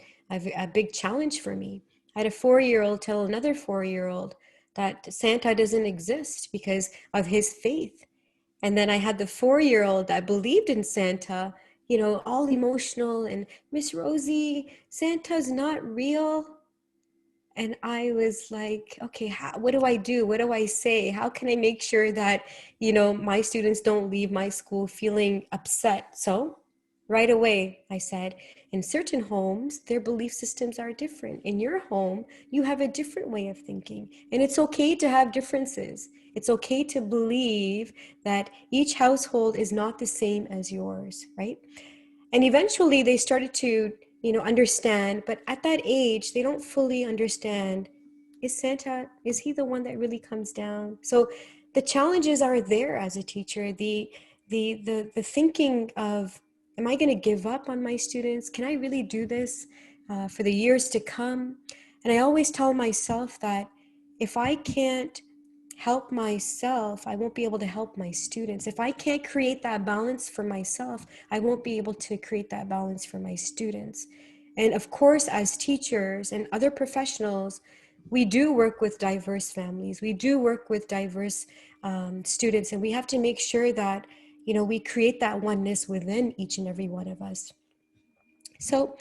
big challenge for me. I had a 4-year-old tell another 4-year-old that Santa doesn't exist because of his faith. And then I had the 4-year-old that believed in Santa, you know, all emotional and Miss Rosey, Santa's not real. And I was like, okay, what do I do? What do I say? How can I make sure that, you know, my students don't leave my school feeling upset? So right away, I said, in certain homes, their belief systems are different. In your home, you have a different way of thinking. And it's okay to have differences. It's okay to believe that each household is not the same as yours, right? And eventually they started to, you know, understand, but at that age, they don't fully understand, is Santa, is he the one that really comes down? So the challenges are there as a teacher, the thinking of, am I going to give up on my students? Can I really do this for the years to come? And I always tell myself that if I can't help myself, I won't be able to help my students. If I can't create that balance for myself, I won't be able to create that balance for my students. And of course, as teachers and other professionals, we do work with diverse families. We do work with diverse students, and we have to make sure that, you know, we create that oneness within each and every one of us. So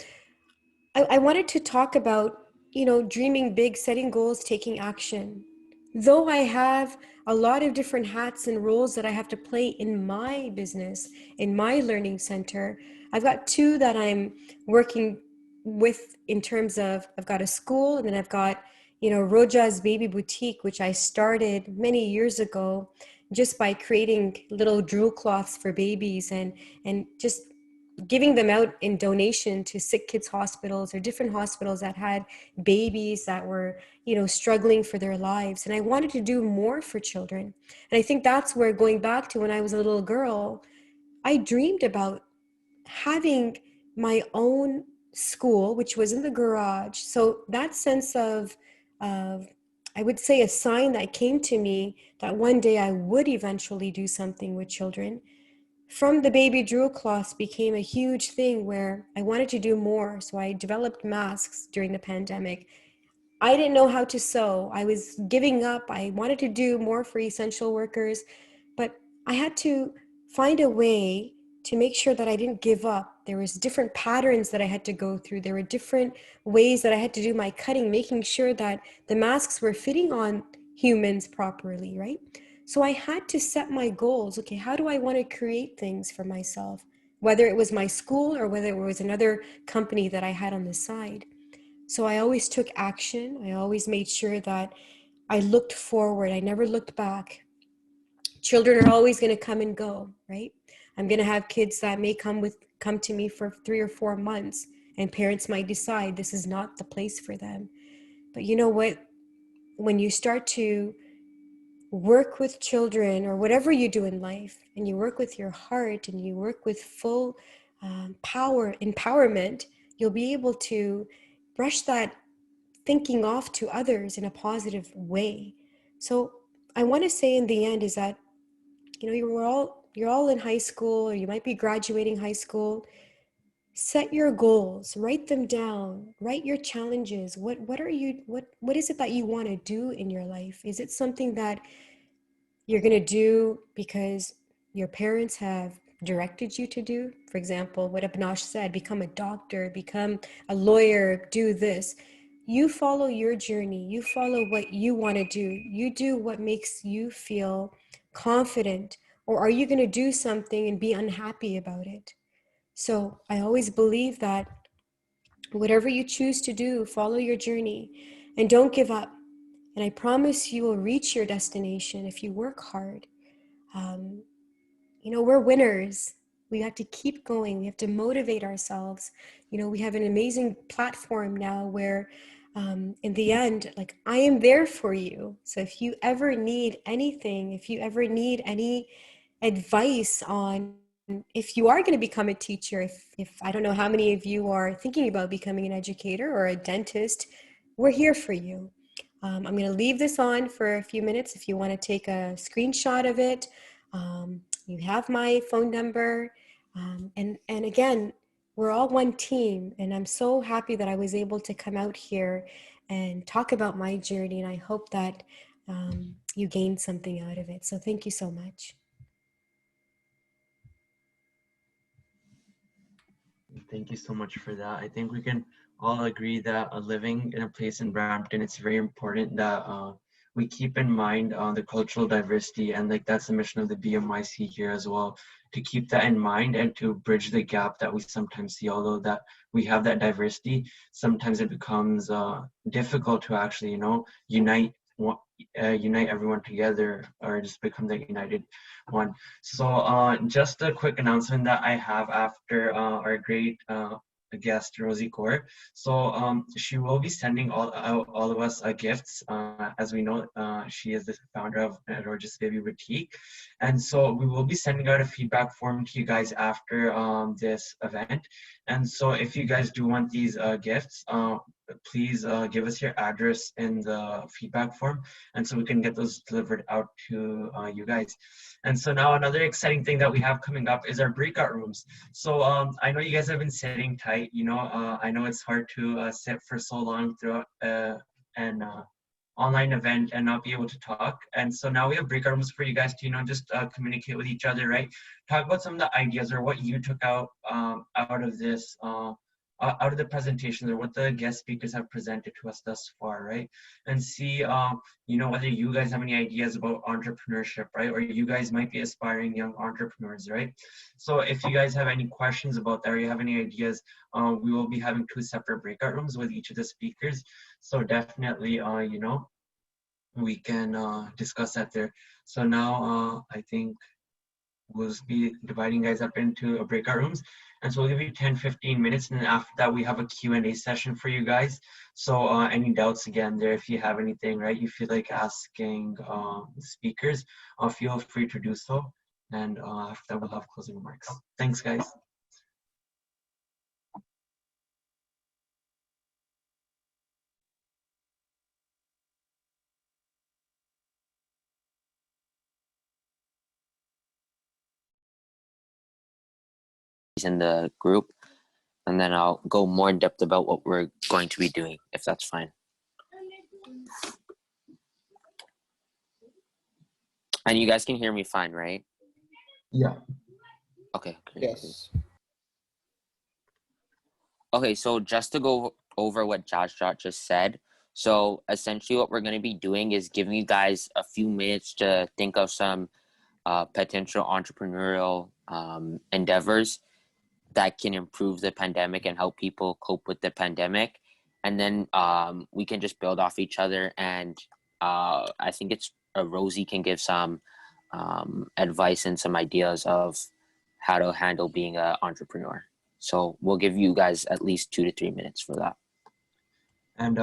I wanted to talk about, you know, dreaming big, setting goals, taking action. Though I have a lot of different hats and roles that I have to play in my business, in my learning center, I've got 2 that I'm working with in terms of, I've got a school, and then I've got, you know, Roja's Baby Boutique, which I started many years ago just by creating little drool cloths for babies and just giving them out in donation to sick kids hospitals or different hospitals that had babies that were, you know, struggling for their lives. And I wanted to do more for children. And I think that's where, going back to when I was a little girl, I dreamed about having my own school, which was in the garage. So that sense of I would say a sign that came to me that one day I would eventually do something with children. From the baby drool cloths became a huge thing where I wanted to do more. So I developed masks during the pandemic. I didn't know how to sew. I was giving up. I wanted to do more for essential workers, but I had to find a way to make sure that I didn't give up. There was different patterns that I had to go through. There were different ways that I had to do my cutting, making sure that the masks were fitting on humans properly, right? So I had to set my goals. Okay, how do I want to create things for myself? Whether it was my school or whether it was another company that I had on the side. So I always took action. I always made sure that I looked forward. I never looked back. Children are always going to come and go, right? I'm going to have kids that may come to me for 3 or 4 months, and parents might decide this is not the place for them. But you know what? When you start to work with children or whatever you do in life, and you work with your heart and you work with full empowerment, you'll be able to brush that thinking off to others in a positive way. So I want to say in the end is that, you know, you're all in high school, or you might be graduating high school. Set your goals, write them down, write your challenges. What is it that you want to do in your life? Is it something that you're going to do because your parents have directed you to do? For example, what Abinash said, become a doctor, become a lawyer, do this. You follow your journey. You follow what you want to do. You do what makes you feel confident. Or are you going to do something and be unhappy about it? So I always believe that whatever you choose to do, follow your journey and don't give up. And I promise you will reach your destination if you work hard. You know, we're winners. We have to keep going. We have to motivate ourselves. You know, we have an amazing platform now where in the end, like, I am there for you. So if you ever need anything, if you ever need any advice on if you are going to become a teacher, if I don't know how many of you are thinking about becoming an educator or a dentist, we're here for you. I'm going to leave this on for a few minutes if you want to take a screenshot of it. You have my phone number. And again, we're all one team, and I'm so happy that I was able to come out here and talk about my journey, and I hope that you gained something out of it. So thank you so much. Thank you so much for that. I think we can all agree that living in a place in Brampton, it's very important that we keep in mind the cultural diversity, and like that's the mission of the Bmyc here as well, to keep that in mind and to bridge the gap that we sometimes see. Although that we have that diversity, sometimes it becomes difficult to actually, unite everyone together, or just become the united one. So just a quick announcement that I have after our great guest Rosey Kaur. So she will be sending all of us gifts. As we know, she is the founder of Rogers Baby Boutique, and so we will be sending out a feedback form to you guys after this event. And so if you guys do want these gifts, please give us your address in the feedback form, and so we can get those delivered out to you guys. And so now another exciting thing that we have coming up is our breakout rooms. So I know you guys have been sitting tight. I know it's hard to sit for so long throughout an online event and not be able to talk. And so now we have breakout rooms for you guys to, just communicate with each other, right? Talk about some of the ideas or what you took out of this out of the presentations, or what the guest speakers have presented to us thus far, right? And see, whether you guys have any ideas about entrepreneurship, right? Or you guys might be aspiring young entrepreneurs, right? So if you guys have any questions about that, or you have any ideas, we will be having 2 separate breakout rooms with each of the speakers. So definitely, we can discuss that there. So now I think we'll just be dividing guys up into breakout rooms. And so we'll give you 10-15 minutes, and then after that we have a Q&A session for you guys. So any doubts again there, if you have anything, right, you feel like asking the speakers, feel free to do so. And after that we'll have closing remarks. Thanks, guys. In the group, and then I'll go more in depth about what we're going to be doing, if that's fine. And you guys can hear me fine, right? Yeah. Okay, great. Yes. Okay, so just to go over what Josh just said, so essentially what we're going to be doing is giving you guys a few minutes to think of some potential entrepreneurial endeavors that can improve the pandemic and help people cope with the pandemic. And then we can just build off each other. And I think it's Rosey can give some advice and some ideas of how to handle being an entrepreneur. So we'll give you guys at least 2 to 3 minutes for that. And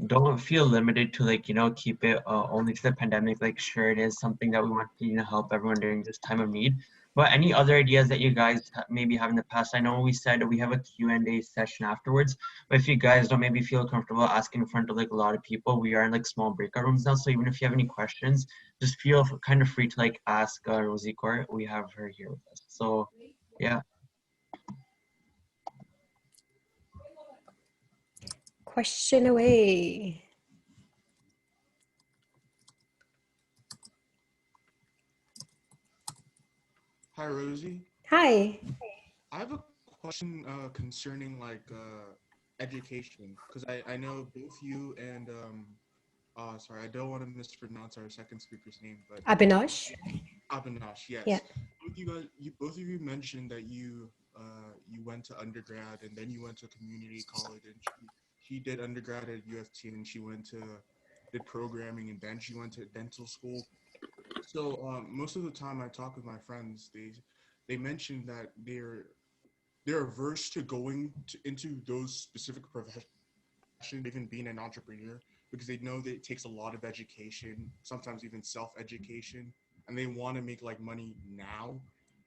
don't feel limited to keep it only to the pandemic. Like, sure, it is something that we want to help everyone during this time of need, but any other ideas that you guys maybe have in the past? I know we said we have a Q&A session afterwards, but if you guys don't maybe feel comfortable asking in front of a lot of people, we are in small breakout rooms now, so even if you have any questions, just feel kind of free to ask Rosey Kaur. We have her here with us. So yeah. Question away. Hi, Rosey. Hi. I have a question concerning education, because I know both you and sorry, I don't want to mispronounce our second speaker's name, but Abinash. Abinash, yes. Yeah. Both of you mentioned that you went to undergrad and then you went to community college, and she did undergrad at UFT, and she did programming, and then she went to dental school. So most of the time I talk with my friends, they mention that they're averse to going into those specific professions, even being an entrepreneur, because they know that it takes a lot of education, sometimes even self-education, and they want to make money now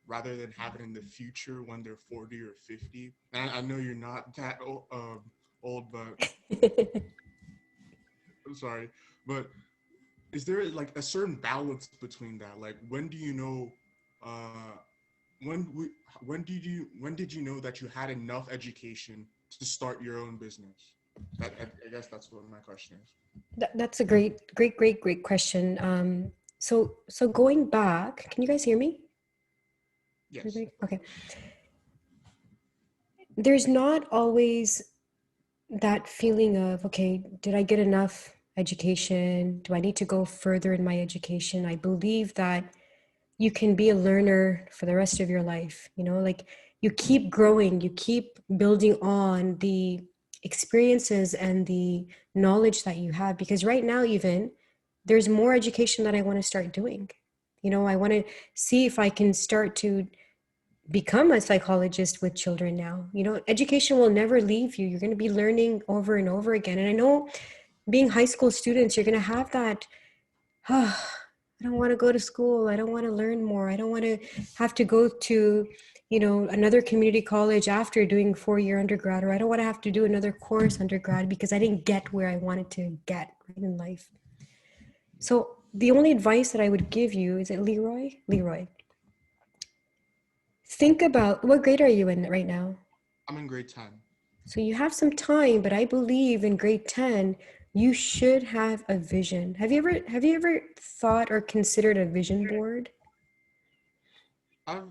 rather than have it in the future when they're 40 or 50. And I know you're not that old, but sorry, but is there like a certain balance between that? Like, when do you know, uh, when did you know that you had enough education to start your own business? That I guess that's what my question is. That's a great question. So going back, can you guys hear me? Yes. Everybody? Okay. There's not always that feeling of, okay, did I get enough education? Do I need to go further in my education? I believe that you can be a learner for the rest of your life. You know, like you keep growing, you keep building on the experiences and the knowledge that you have. Because right now, even there's more education that I want to start doing. You know, I want to see if I can start to become a psychologist with children now. You know, education will never leave you. You're going to be learning over and over again. And I know being high school students, you're going to have that, I don't want to go to school. I don't want to learn more. I don't want to have to go to, you know, another community college after doing 4-year undergrad, or I don't want to have to do another course undergrad because I didn't get where I wanted to get right in life. So the only advice that I would give you is that Leroy, think about, what grade are you in right now? I'm in grade 10. So you have some time, but I believe in grade 10, you should have a vision. Have you ever thought or considered a vision board? I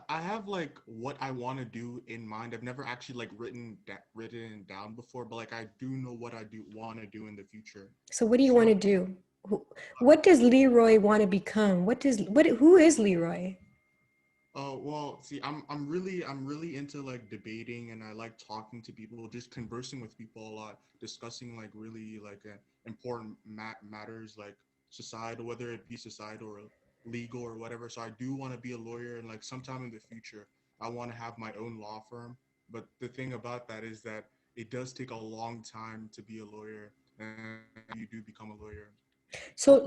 have like what I want to do in mind. I've never actually like written it down before, but like I do know what I do want to do in the future. So what do you want to do? What does Leroy want to become? Who is Leroy? Oh, well, see, I'm really into like debating, and I like talking to people, just conversing with people a lot, discussing like really like important matters like societal, whether it be societal or legal or whatever. So I do want to be a lawyer, and like sometime in the future, I want to have my own law firm. But the thing about that is that it does take a long time to be a lawyer, and you do become a lawyer. So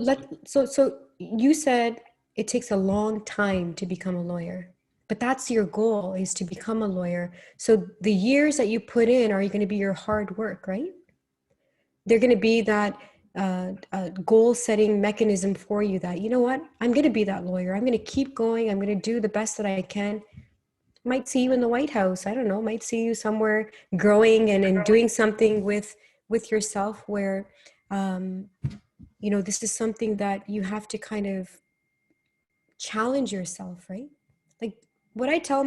you said it takes a long time to become a lawyer, but that's your goal, is to become a lawyer. So the years that you put in are going to be your hard work, right? They're going to be that goal setting mechanism for you that, you know what, I'm going to be that lawyer. I'm going to keep going. I'm going to do the best that I can. Might see you in the White House. I don't know, might see you somewhere growing and doing something with yourself where, you know, this is something that you have to kind of challenge yourself, right? Like what I tell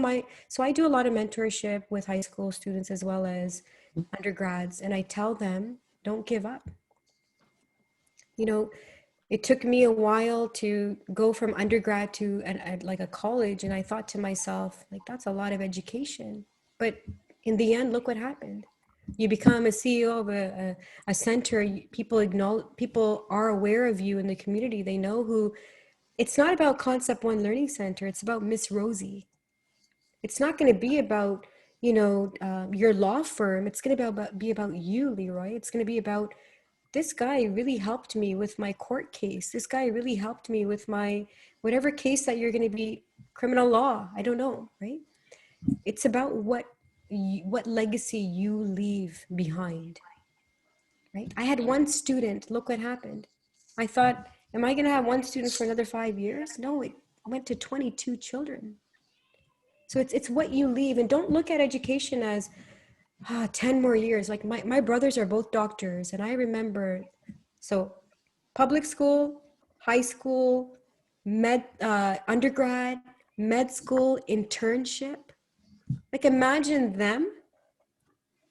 so I do a lot of mentorship with high school students as well as undergrads, and I tell them, don't give up. You know, it took me a while to go from undergrad to like a college, and I thought to myself, like, that's a lot of education. But in the end, look what happened. You become a CEO of a center. People are aware of you in the community. They know who. It's not about Concept One Learning Center. It's about Miss Rosey. It's not going to be about, you know, your law firm. It's going to be about you, Leroy. It's going to be about, this guy really helped me with my court case. This guy really helped me with my whatever case that you're going to be, criminal law. I don't know, right? It's about what legacy you leave behind, right? I had one student. Look what happened. I thought, am I going to have one student for another 5 years? No, it went to 22 children. So it's what you leave. And don't look at education as 10 more years. Like my brothers are both doctors, and I remember, so public school, high school, undergrad, med school, internship. Like imagine them,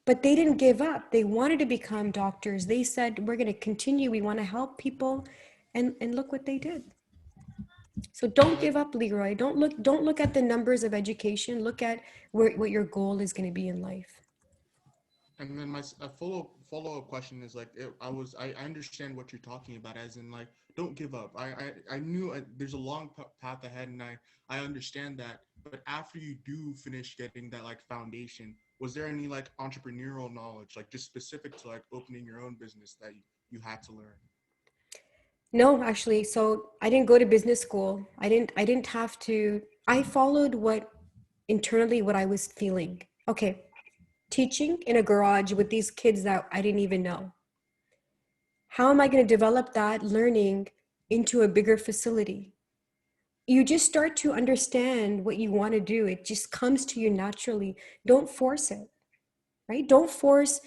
but they didn't give up. They wanted to become doctors. They said, we're going to continue. We want to help people. And look what they did. So don't give up, Leroy. Don't look at the numbers of education. Look at what your goal is going to be in life. And then my follow up question is like, I understand what you're talking about, as in like, don't give up. I knew there's a long path ahead, and I understand that. But after you do finish getting that like foundation, was there any like entrepreneurial knowledge, like just specific to like opening your own business, that you had to learn? No, actually. So I didn't go to business school. I didn't have to. I followed what I was feeling. Okay. Teaching in a garage with these kids that I didn't even know. how am I going to develop that learning into a bigger facility? You just start to understand what you want to do. It just comes to you naturally. Don't force it, right? Don't force,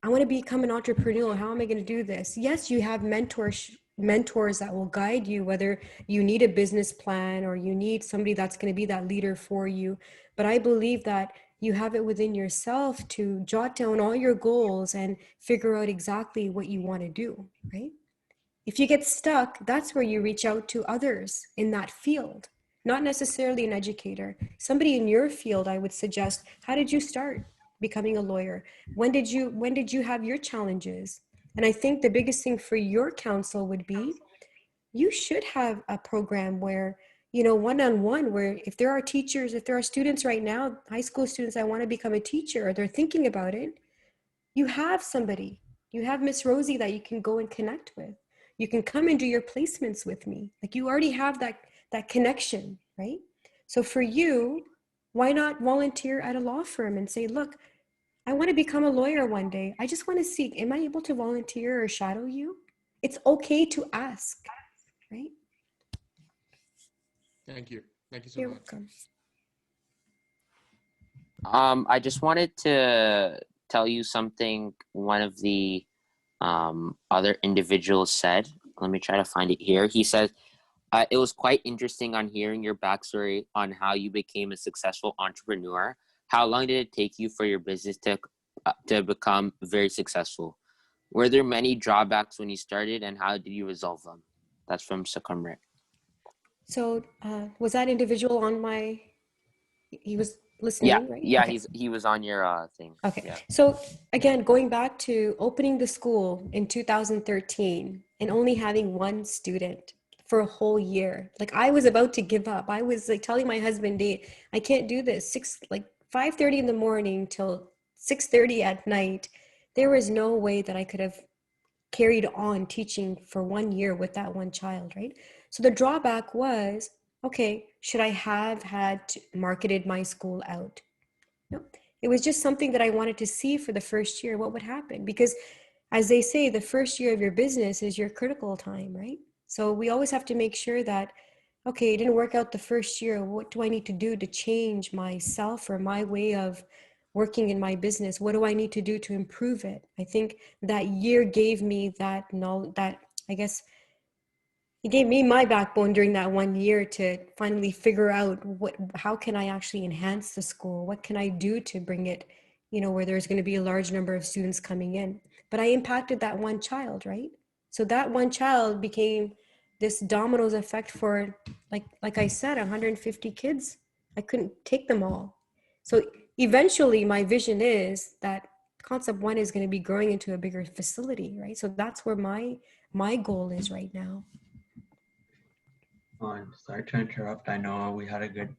I want to become an entrepreneur. How am I going to do this? Yes, you have mentors that will guide you, whether you need a business plan or you need somebody that's going to be that leader for you. But I believe that you have it within yourself to jot down all your goals and figure out exactly what you want to do, right? If you get stuck, that's where you reach out to others in that field, not necessarily an educator. Somebody in your field, I would suggest, how did you start becoming a lawyer? When did you have your challenges? And I think the biggest thing for your counsel would be, you should have a program where, you know, one-on-one, where if there are teachers, if there are students right now, high school students that want to become a teacher, or they're thinking about it, you have somebody, you have Miss Rosey that you can go and connect with. You can come and do your placements with me. Like, you already have that connection, right? So for you, why not volunteer at a law firm and say, look, I want to become a lawyer one day. I just want to see, am I able to volunteer or shadow you? It's okay to ask, right? Thank you. Thank you so You're much. welcome. I just wanted to tell you something one of the other individuals said. Let me try to find it here. He says, it was quite interesting on hearing your backstory on how you became a successful entrepreneur. How long did it take you for your business to become very successful? Were there many drawbacks when you started, and how did you resolve them? That's from Sakamrit. So was that individual on my, he was listening, right? Yeah, Okay. he was on your thing. Okay. Yeah. So again, going back to opening the school in 2013 and only having one student for a whole year, like, I was about to give up. I was like telling my husband, I can't do this. 5:30 in the morning till 6:30 at night. There was no way that I could have carried on teaching for 1 year with that one child, right? So the drawback was, okay, should I have had marketed my school out? No, it was just something that I wanted to see for the first year, what would happen. Because as they say, the first year of your business is your critical time, right? So we always have to make sure that, okay, it didn't work out the first year. What do I need to do to change myself or my way of working in my business? What do I need to do to improve it? I think that year gave me that knowledge, that, I guess, it gave me my backbone during that 1 year to finally figure out how can I actually enhance the school? What can I do to bring it, where there's going to be a large number of students coming in? But I impacted that one child, right? So that one child became this dominoes effect for, like I said, 150 kids. I couldn't take them all. So eventually my vision is that concept one is going to be growing into a bigger facility, right? So that's where my goal is right now. Sorry to interrupt. I know we had a good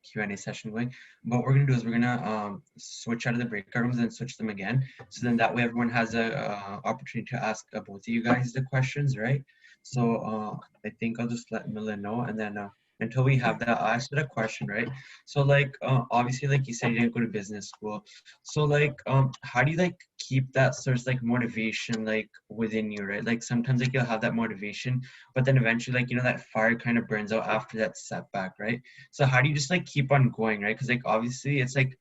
Q&A session going. But what we're going to do is we're going to switch out of the breakout rooms and switch them again. So then that way everyone has a opportunity to ask both of you guys the questions, right? So I think I'll just let Mila know. And then until we have that, I'll ask you a question, right? So like, obviously, like you said, you didn't go to business school. So like, how do you like keep that sort of like motivation like within you, right? Like sometimes like you'll have that motivation, but then eventually like, that fire kind of burns out after that setback, right? So how do you just like keep on going, right? Because like obviously it's like,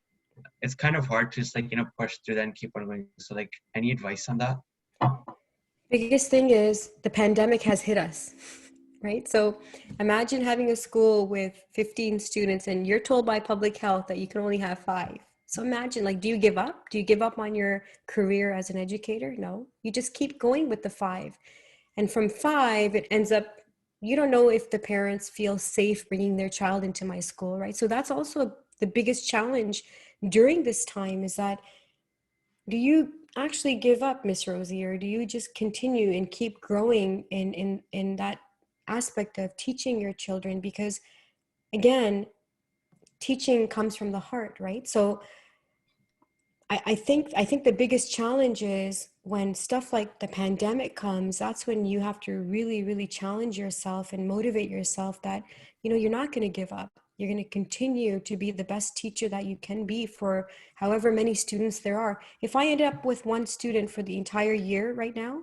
it's kind of hard to just like, push through that and keep on going. So like any advice on that? Biggest thing is the pandemic has hit us, right? So imagine having a school with 15 students and you're told by public health that you can only have 5. So imagine, like, do you give up? Do you give up on your career as an educator? No, you just keep going with the 5. And from 5, it ends up, you don't know if the parents feel safe bringing their child into my school, right? So that's also the biggest challenge during this time, is that, do you actually give up, Miss Rosey, or do you just continue and keep growing in that aspect of teaching your children? Because again, teaching comes from the heart, right? So I think the biggest challenge is when stuff like the pandemic comes. That's when you have to really, really challenge yourself and motivate yourself that, you're not going to give up. You're going to continue to be the best teacher that you can be for however many students there are. If I end up with one student for the entire year right now,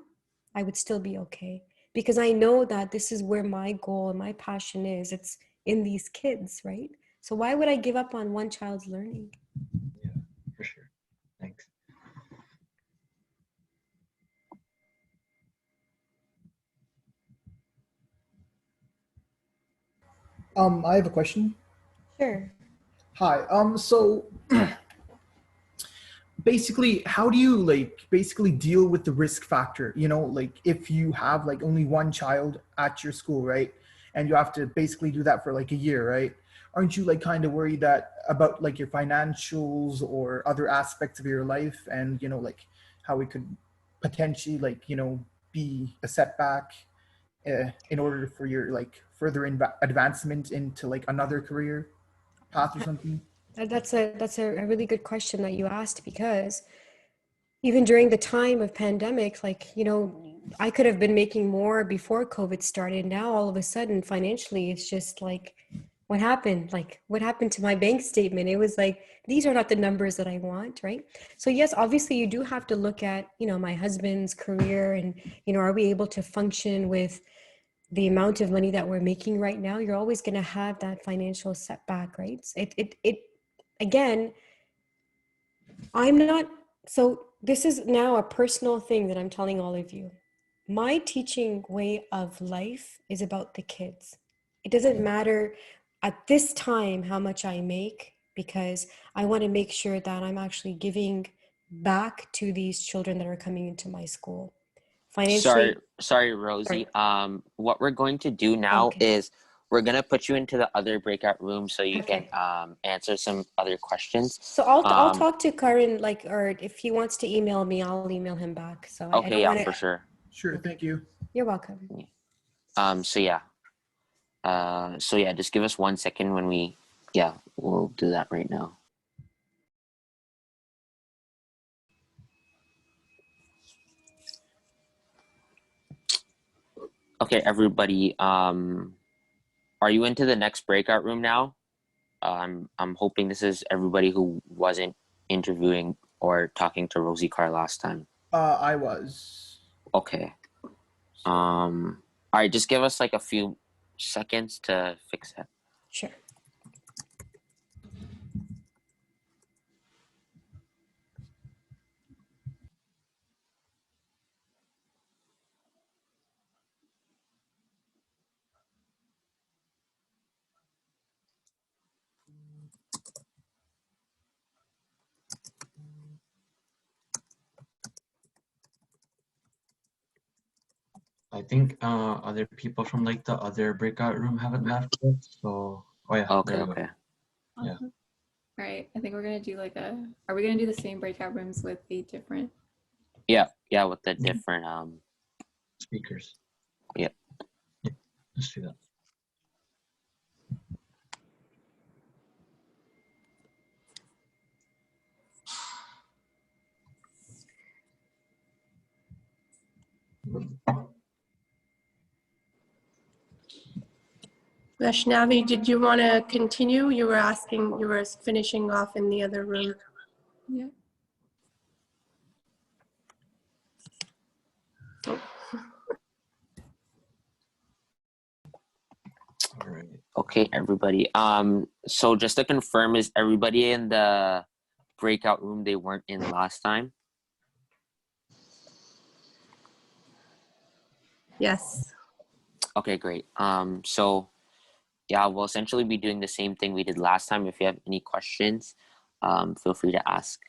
I would still be okay, because I know that this is where my goal and my passion is. It's in these kids, right? So why would I give up on one child's learning? Yeah, for sure. Thanks. I have a question. Sure. Hi. So basically, how do you like basically deal with the risk factor? You know, like if you have like only one child at your school, right? And you have to basically do that for like a year, right? Aren't you like kind of worried that about like your financials or other aspects of your life, and you know, like how it could potentially like, you know, be a setback in order for your like further advancement into like another career path or something? That's a really good question that you asked, because even during the time of pandemic, like, you know, I could have been making more before COVID started. Now, all of a sudden, financially, it's just like, what happened? Like, what happened to my bank statement? It was like, these are not the numbers that I want, right? So yes, obviously you do have to look at, you know, my husband's career and, you know, are we able to function with the amount of money that we're making right now? You're always going to have that financial setback, right? Again, I'm not, so this is now a personal thing that I'm telling all of you. My teaching way of life is about the kids. It doesn't matter at this time how much I make, because I want to make sure that I'm actually giving back to these children that are coming into my school. Financially. Sorry, Rosie. What we're going to do now Okay. is we're gonna put you into the other breakout room so you Okay. can answer some other questions. So I'll talk to Karan, like, or if he wants to email me, I'll email him back. So I Okay, don't yeah, want to. for sure. Sure, thank you. You're welcome. So yeah, just give us 1 second when we'll do that right now. Okay, everybody, are you into the next breakout room now? I'm hoping this is everybody who wasn't interviewing or talking to Rosie Carr last time. I was. Okay. All right, just give us like a few seconds to fix that. Sure. I think other people from like the other breakout room haven't left yet. So, oh yeah. Okay, there you go. okay. Yeah. Awesome. All right, I think we're gonna do like are we gonna do the same breakout rooms with the different? Yeah, with the different Speakers. Yeah. Yeah, let's do that. Vaishnavi, did you want to continue? You were finishing off in the other room. Yeah. Oh. All right. Okay, everybody. So just to confirm, is everybody in the breakout room they weren't in last time? Yes. Okay, great. So yeah, we'll essentially be doing the same thing we did last time. If you have any questions, feel free to ask.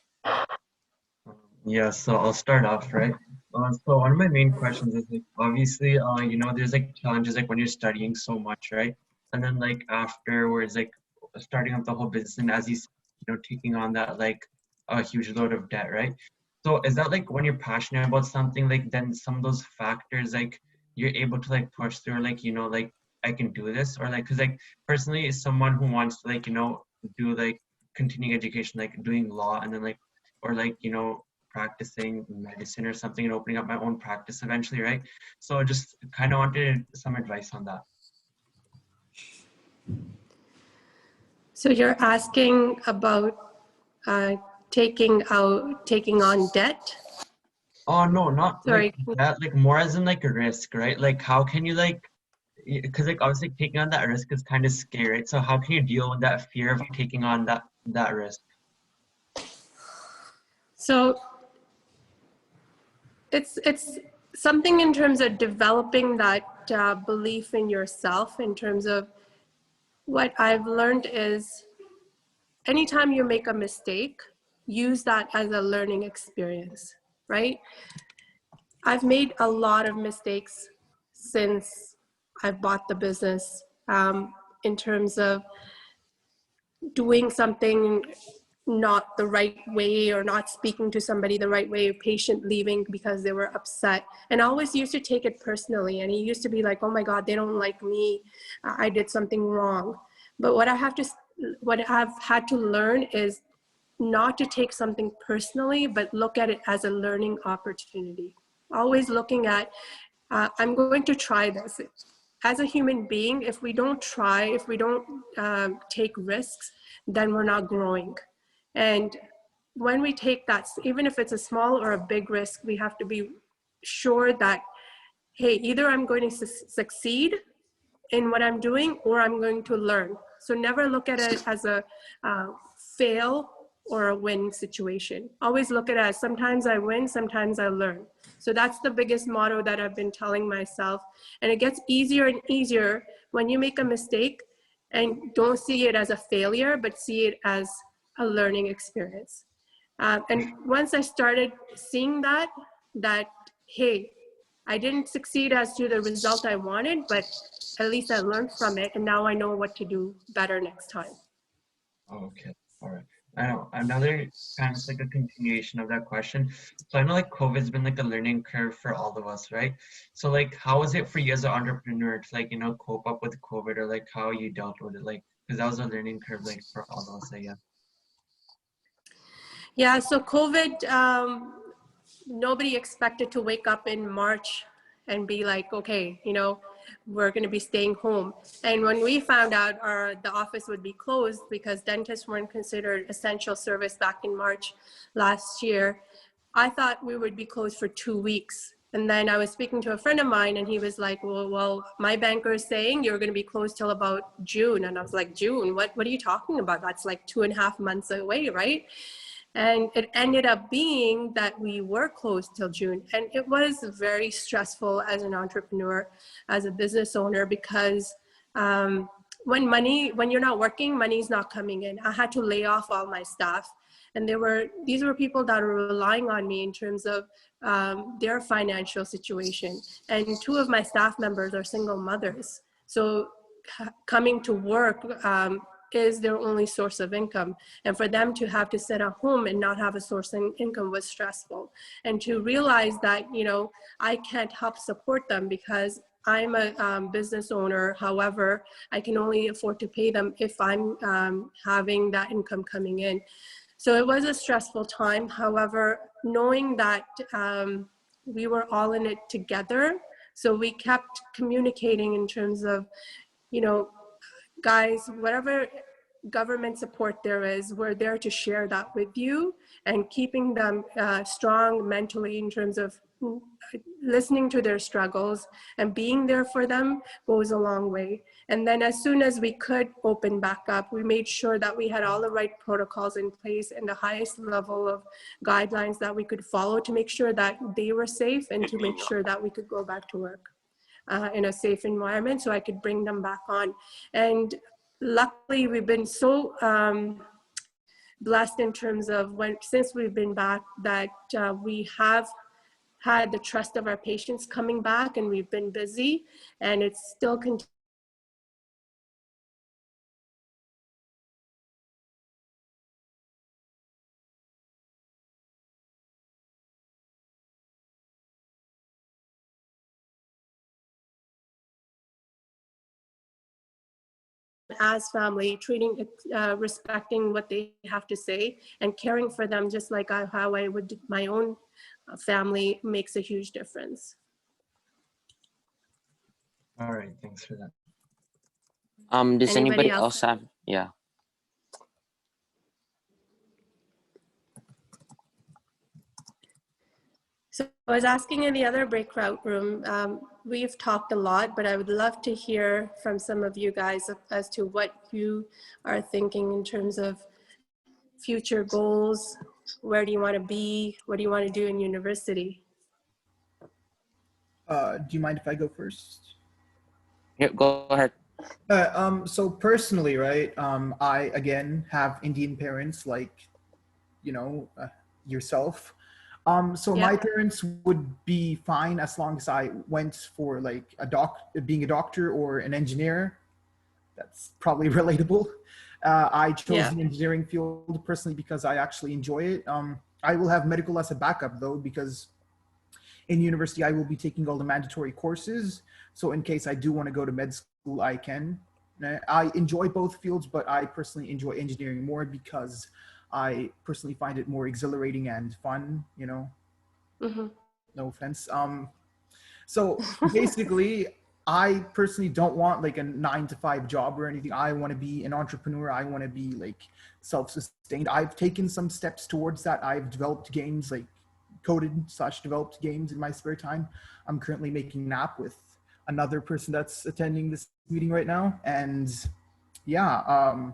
Yeah, so I'll start off, right? So one of my main questions is like, obviously, you know, there's like challenges like when you're studying so much, right? And then like afterwards, like starting up the whole business, and as you know, taking on that like a huge load of debt, right? So is that like when you're passionate about something, like then some of those factors, like you're able to like push through, like, you know, like I can do this, or like, cause like personally, as someone who wants to like, you know, do like continuing education, like doing law, and then like, or like, you know, practicing medicine or something and opening up my own practice eventually, right? So just kind of wanted some advice on that. So you're asking about taking on debt? Oh no, not Sorry. like that, like more as in like a risk, right? Like how can you like, because like obviously taking on that risk is kind of scary, right? So how can you deal with that fear of taking on that risk? So it's something in terms of developing that belief in yourself. In terms of what I've learned is anytime you make a mistake, use that as a learning experience, right? I've made a lot of mistakes since I've bought the business, in terms of doing something not the right way or not speaking to somebody the right way, patient leaving because they were upset. And I always used to take it personally. And he used to be like, oh my God, they don't like me. I did something wrong. But what I've had to learn is not to take something personally, but look at it as a learning opportunity. Always looking at, I'm going to try this. As a human being, if we don't try, if we don't take risks, then we're not growing. And when we take that, even if it's a small or a big risk, we have to be sure that, hey, either I'm going to succeed in what I'm doing or I'm going to learn. So never look at it as a fail or a win situation. Always look at it as sometimes I win, sometimes I learn. So that's the biggest motto that I've been telling myself. And it gets easier and easier when you make a mistake and don't see it as a failure, but see it as a learning experience. And once I started seeing that, hey, I didn't succeed as to the result I wanted, but at least I learned from it, and now I know what to do better next time. Okay, all right. I know another kind of like a continuation of that question. So I know like COVID's been like a learning curve for all of us, right? So like how was it for you as an entrepreneur to like, cope up with COVID, or like how you dealt with it? Like, because that was a learning curve like for all of us, I guess. Yeah, so COVID, nobody expected to wake up in March and be like, okay, we're going to be staying home. And when we found out the office would be closed because dentists weren't considered essential service back in March last year, I thought we would be closed for 2 weeks. And then I was speaking to a friend of mine and he was like, well, my banker is saying you're going to be closed till about June. And I was like, June? What are you talking about? That's like 2.5 months away, right? And it ended up being that we were closed till June. And it was very stressful as an entrepreneur, as a business owner, because when you're not working, money's not coming in. I had to lay off all my staff. And these were people that were relying on me in terms of their financial situation. And 2 of my staff members are single mothers. So coming to work is their only source of income. And for them to have to sit at home and not have a source of income was stressful. And to realize that, I can't help support them because I'm a business owner. However, I can only afford to pay them if I'm having that income coming in. So it was a stressful time. However, knowing that we were all in it together, so we kept communicating in terms of, guys, whatever government support there is, we're there to share that with you, and keeping them strong mentally in terms of listening to their struggles and being there for them goes a long way. And then as soon as we could open back up, we made sure that we had all the right protocols in place and the highest level of guidelines that we could follow to make sure that they were safe and to make sure that we could go back to work in a safe environment so I could bring them back on. And luckily, we've been so blessed in terms of since we've been back that we have had the trust of our patients coming back, and we've been busy, and it's still continuing. As family, treating, respecting what they have to say and caring for them just like how I would my own family makes a huge difference. All right, thanks for that. Does anybody else have? Yeah. So I was asking in the other breakout room, we've talked a lot, but I would love to hear from some of you guys as to what you are thinking in terms of future goals. Where do you want to be? What do you want to do in university? Do you mind if I go first? Yeah, go ahead. So personally, right, I again have Indian parents, like, you know, yourself. So Yeah. my parents would be fine as long as I went for like being a doctor or an engineer. That's probably relatable. I chose Yeah. the engineering field personally because I actually enjoy it. I will have medical as a backup though, because in university I will be taking all the mandatory courses. So in case I do want to go to med school, I can. I enjoy both fields, but I personally enjoy engineering more because I personally find it more exhilarating and fun, you know. Mm-hmm. No offense. So basically, I personally don't want like a 9-to-5 job or anything. I want to be an entrepreneur. I want to be like self-sustained. I've taken some steps towards that. I've developed games, like coded/developed games in my spare time. I'm currently making an app with another person that's attending this meeting right now. And yeah,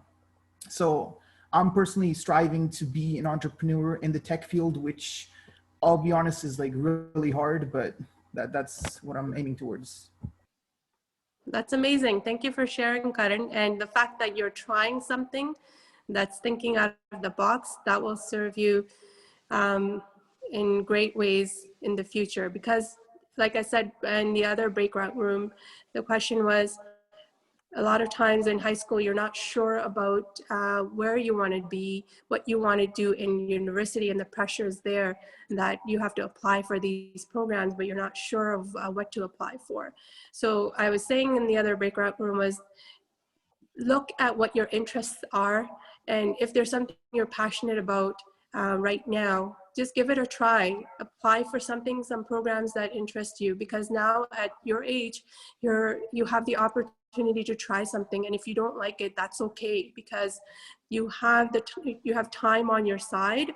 so I'm personally striving to be an entrepreneur in the tech field, which I'll be honest is like really hard, but that's what I'm aiming towards. That's amazing. Thank you for sharing, Karan. And the fact that you're trying something that's thinking out of the box, that will serve you in great ways in the future. Because like I said in the other breakout room, the question was, a lot of times in high school, you're not sure about where you want to be, what you want to do in university, and the pressure is there that you have to apply for these programs, but you're not sure of what to apply for. So I was saying in the other breakout room was, look at what your interests are, and if there's something you're passionate about right now, just give it a try. Apply for something, some programs that interest you, because now at your age, you have the opportunity to try something, and if you don't like it, that's okay, because you have time on your side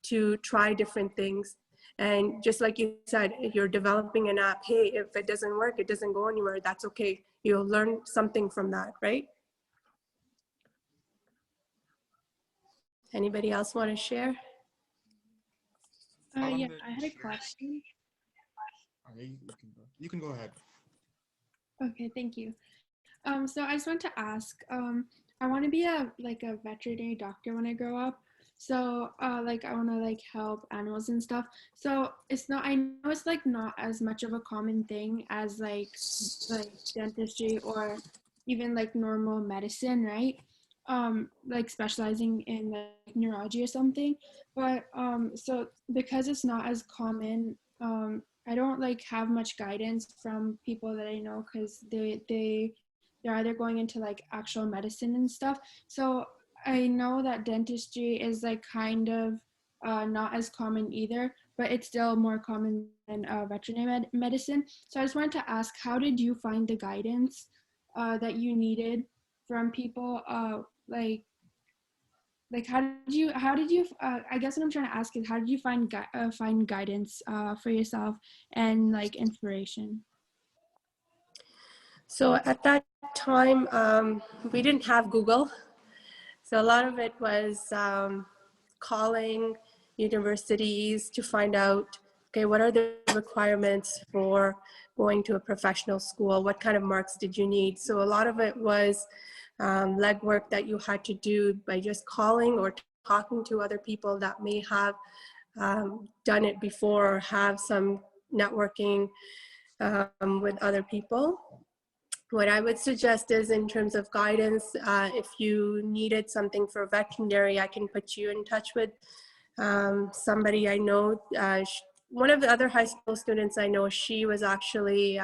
to try different things. And just like you said, if you're developing an app, hey, if it doesn't work, it doesn't go anywhere, that's okay. You'll learn something from that, right? Anybody else want to share? Yeah, I had a question. All right, you can go ahead. Okay, thank you. So I just want to ask, I want to be a veterinary doctor when I grow up. So like I want to like help animals and stuff. So I know it's like not as much of a common thing as like dentistry or even like normal medicine, right? Like specializing in like neurology or something. But so because it's not as common, I don't like have much guidance from people that I know, because they're either going into like actual medicine and stuff. So I know that dentistry is like kind of not as common either, but it's still more common than veterinary medicine. So I just wanted to ask, how did you find the guidance that you needed from people? How did you I guess what I'm trying to ask is, how did you find guidance for yourself and like inspiration? So at that time, we didn't have Google. So a lot of it was calling universities to find out, okay, what are the requirements for going to a professional school? What kind of marks did you need? So a lot of it was legwork that you had to do by just calling or talking to other people that may have done it before or have some networking with other people. What I would suggest is, in terms of guidance, if you needed something for veterinary, I can put you in touch with somebody I know. One of the other high school students I know, she was actually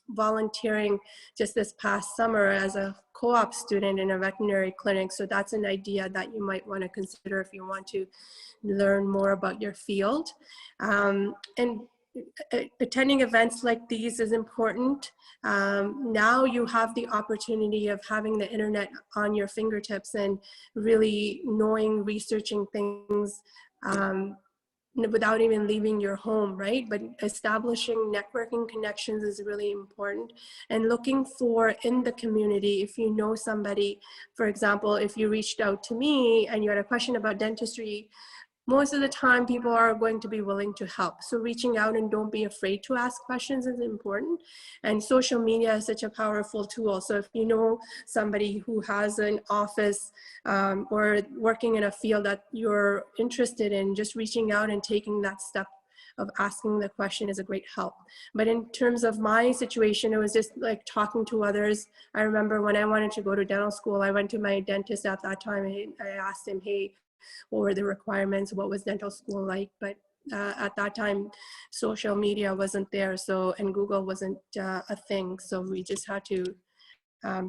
volunteering just this past summer as a co-op student in a veterinary clinic. So that's an idea that you might want to consider if you want to learn more about your field. And attending events like these is important. Now you have the opportunity of having the internet on your fingertips and really knowing, researching things without even leaving your home, right? But establishing networking connections is really important, and looking for in the community, if you know somebody, for example, if you reached out to me and you had a question about dentistry, most of the time people are going to be willing to help. So reaching out and don't be afraid to ask questions is important. And social media is such a powerful tool. So if you know somebody who has an office or working in a field that you're interested in, just reaching out and taking that step of asking the question is a great help. But in terms of my situation, it was just like talking to others. I remember when I wanted to go to dental school, I went to my dentist at that time and I asked him, hey, what were the requirements, what was dental school like? But at that time, social media wasn't there, so, and Google wasn't a thing. So we just had to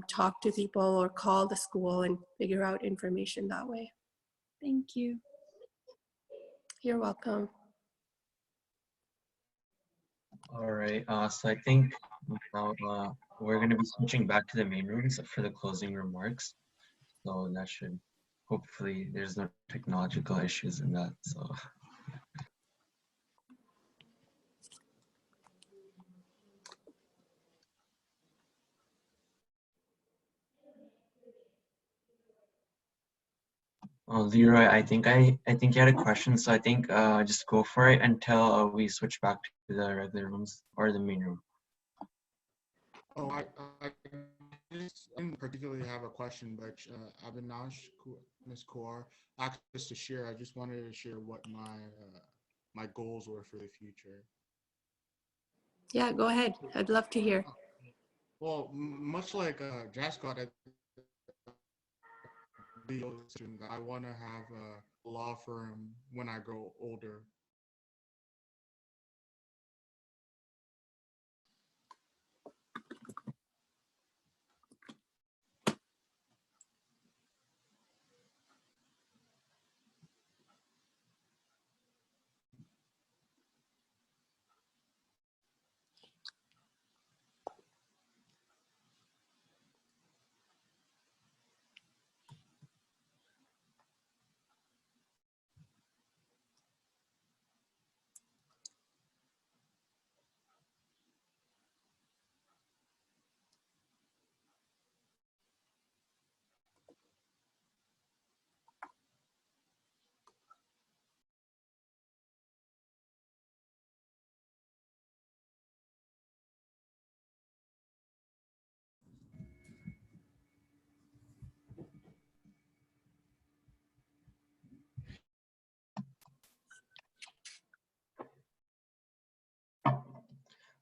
talk to people or call the school and figure out information that way. Thank you. You're welcome. All right, so I think now we're going to be switching back to the main rooms for the closing remarks. So that should, hopefully there's no technological issues in that. So. Leroy, I think you had a question, so I think just go for it until we switch back to the regular rooms or the main room. Oh, I just didn't particularly have a question, but Abinash, Ms. Kaur, asked us to share. I just wanted to share what my goals were for the future. Yeah, go ahead. I'd love to hear. Well, much like Jascott, I want to have a law firm when I grow older.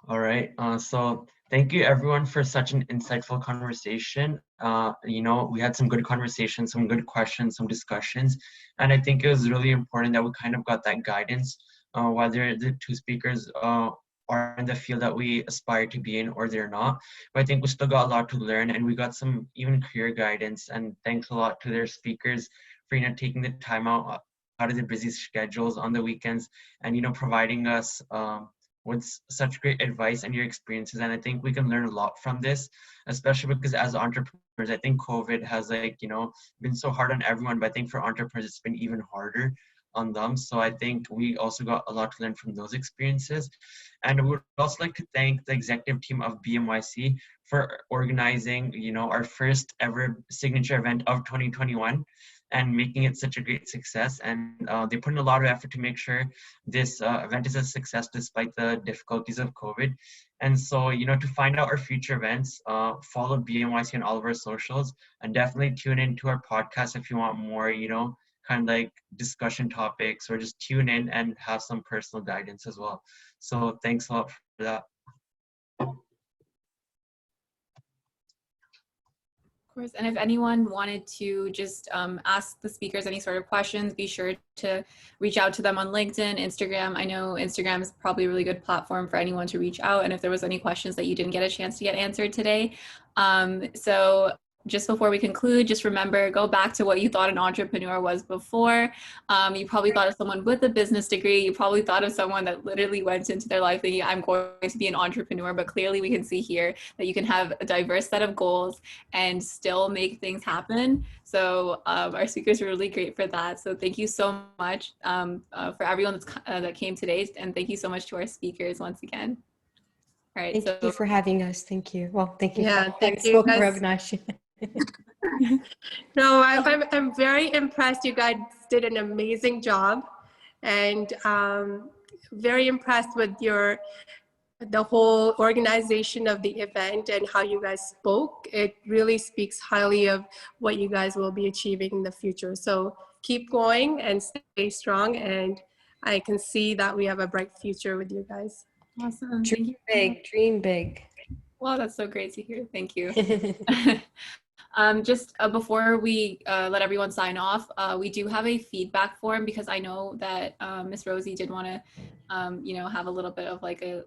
All right, so thank you everyone for such an insightful conversation. We had some good conversations, some good questions, some discussions, and I think it was really important that we kind of got that guidance, whether the two speakers are in the field that we aspire to be in or they're not. But I think we still got a lot to learn, and we got some even career guidance, and thanks a lot to their speakers for taking the time out of their busy schedules on the weekends and providing us with such great advice and your experiences. And I think we can learn a lot from this, especially because as entrepreneurs, I think COVID has been so hard on everyone, but I think for entrepreneurs, it's been even harder on them. So I think we also got a lot to learn from those experiences. And we would also like to thank the executive team of Bmyc for organizing, our first ever signature event of 2021 and making it such a great success. And they put in a lot of effort to make sure this event is a success despite the difficulties of COVID. And so, to find out our future events, follow Bmyc on all of our socials, and definitely tune into our podcast if you want more, kind of like discussion topics, or just tune in and have some personal guidance as well. So thanks a lot for that. Of course, and if anyone wanted to just ask the speakers any sort of questions, be sure to reach out to them on LinkedIn, Instagram. I know Instagram is probably a really good platform for anyone to reach out, and if there was any questions that you didn't get a chance to get answered today. So just before we conclude, just remember, go back to what you thought an entrepreneur was before. You probably thought of someone with a business degree. You probably thought of someone that literally went into their life thinking, I'm going to be an entrepreneur. But clearly we can see here that you can have a diverse set of goals and still make things happen. So our speakers were really great for that. So thank you so much for everyone that came today. And thank you so much to our speakers once again. All right. Thank you for having us. Thank you. Well, thank you. Yeah, for thank you spoken for guys. Abinash. No, I'm very impressed. You guys did an amazing job, and very impressed with the whole organization of the event and how you guys spoke. It really speaks highly of what you guys will be achieving in the future. So keep going and stay strong. And I can see that we have a bright future with you guys. Awesome. Dream big, dream big. Wow, that's so great to hear. Thank you. Just before we let everyone sign off, we do have a feedback form because I know that Miss Rosey did want to, have a little bit of like a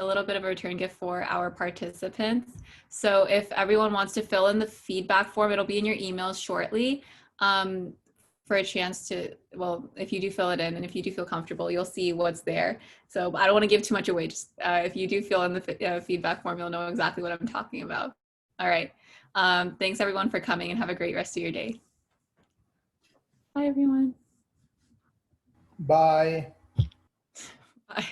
little bit of a return gift for our participants. So if everyone wants to fill in the feedback form, it'll be in your emails shortly. For a chance to, well, if you do fill it in and if you do feel comfortable, you'll see what's there. So I don't want to give too much away. Just if you do fill in the feedback form, you'll know exactly what I'm talking about. All right. Thanks everyone for coming and have a great rest of your day. Bye everyone. Bye. Bye.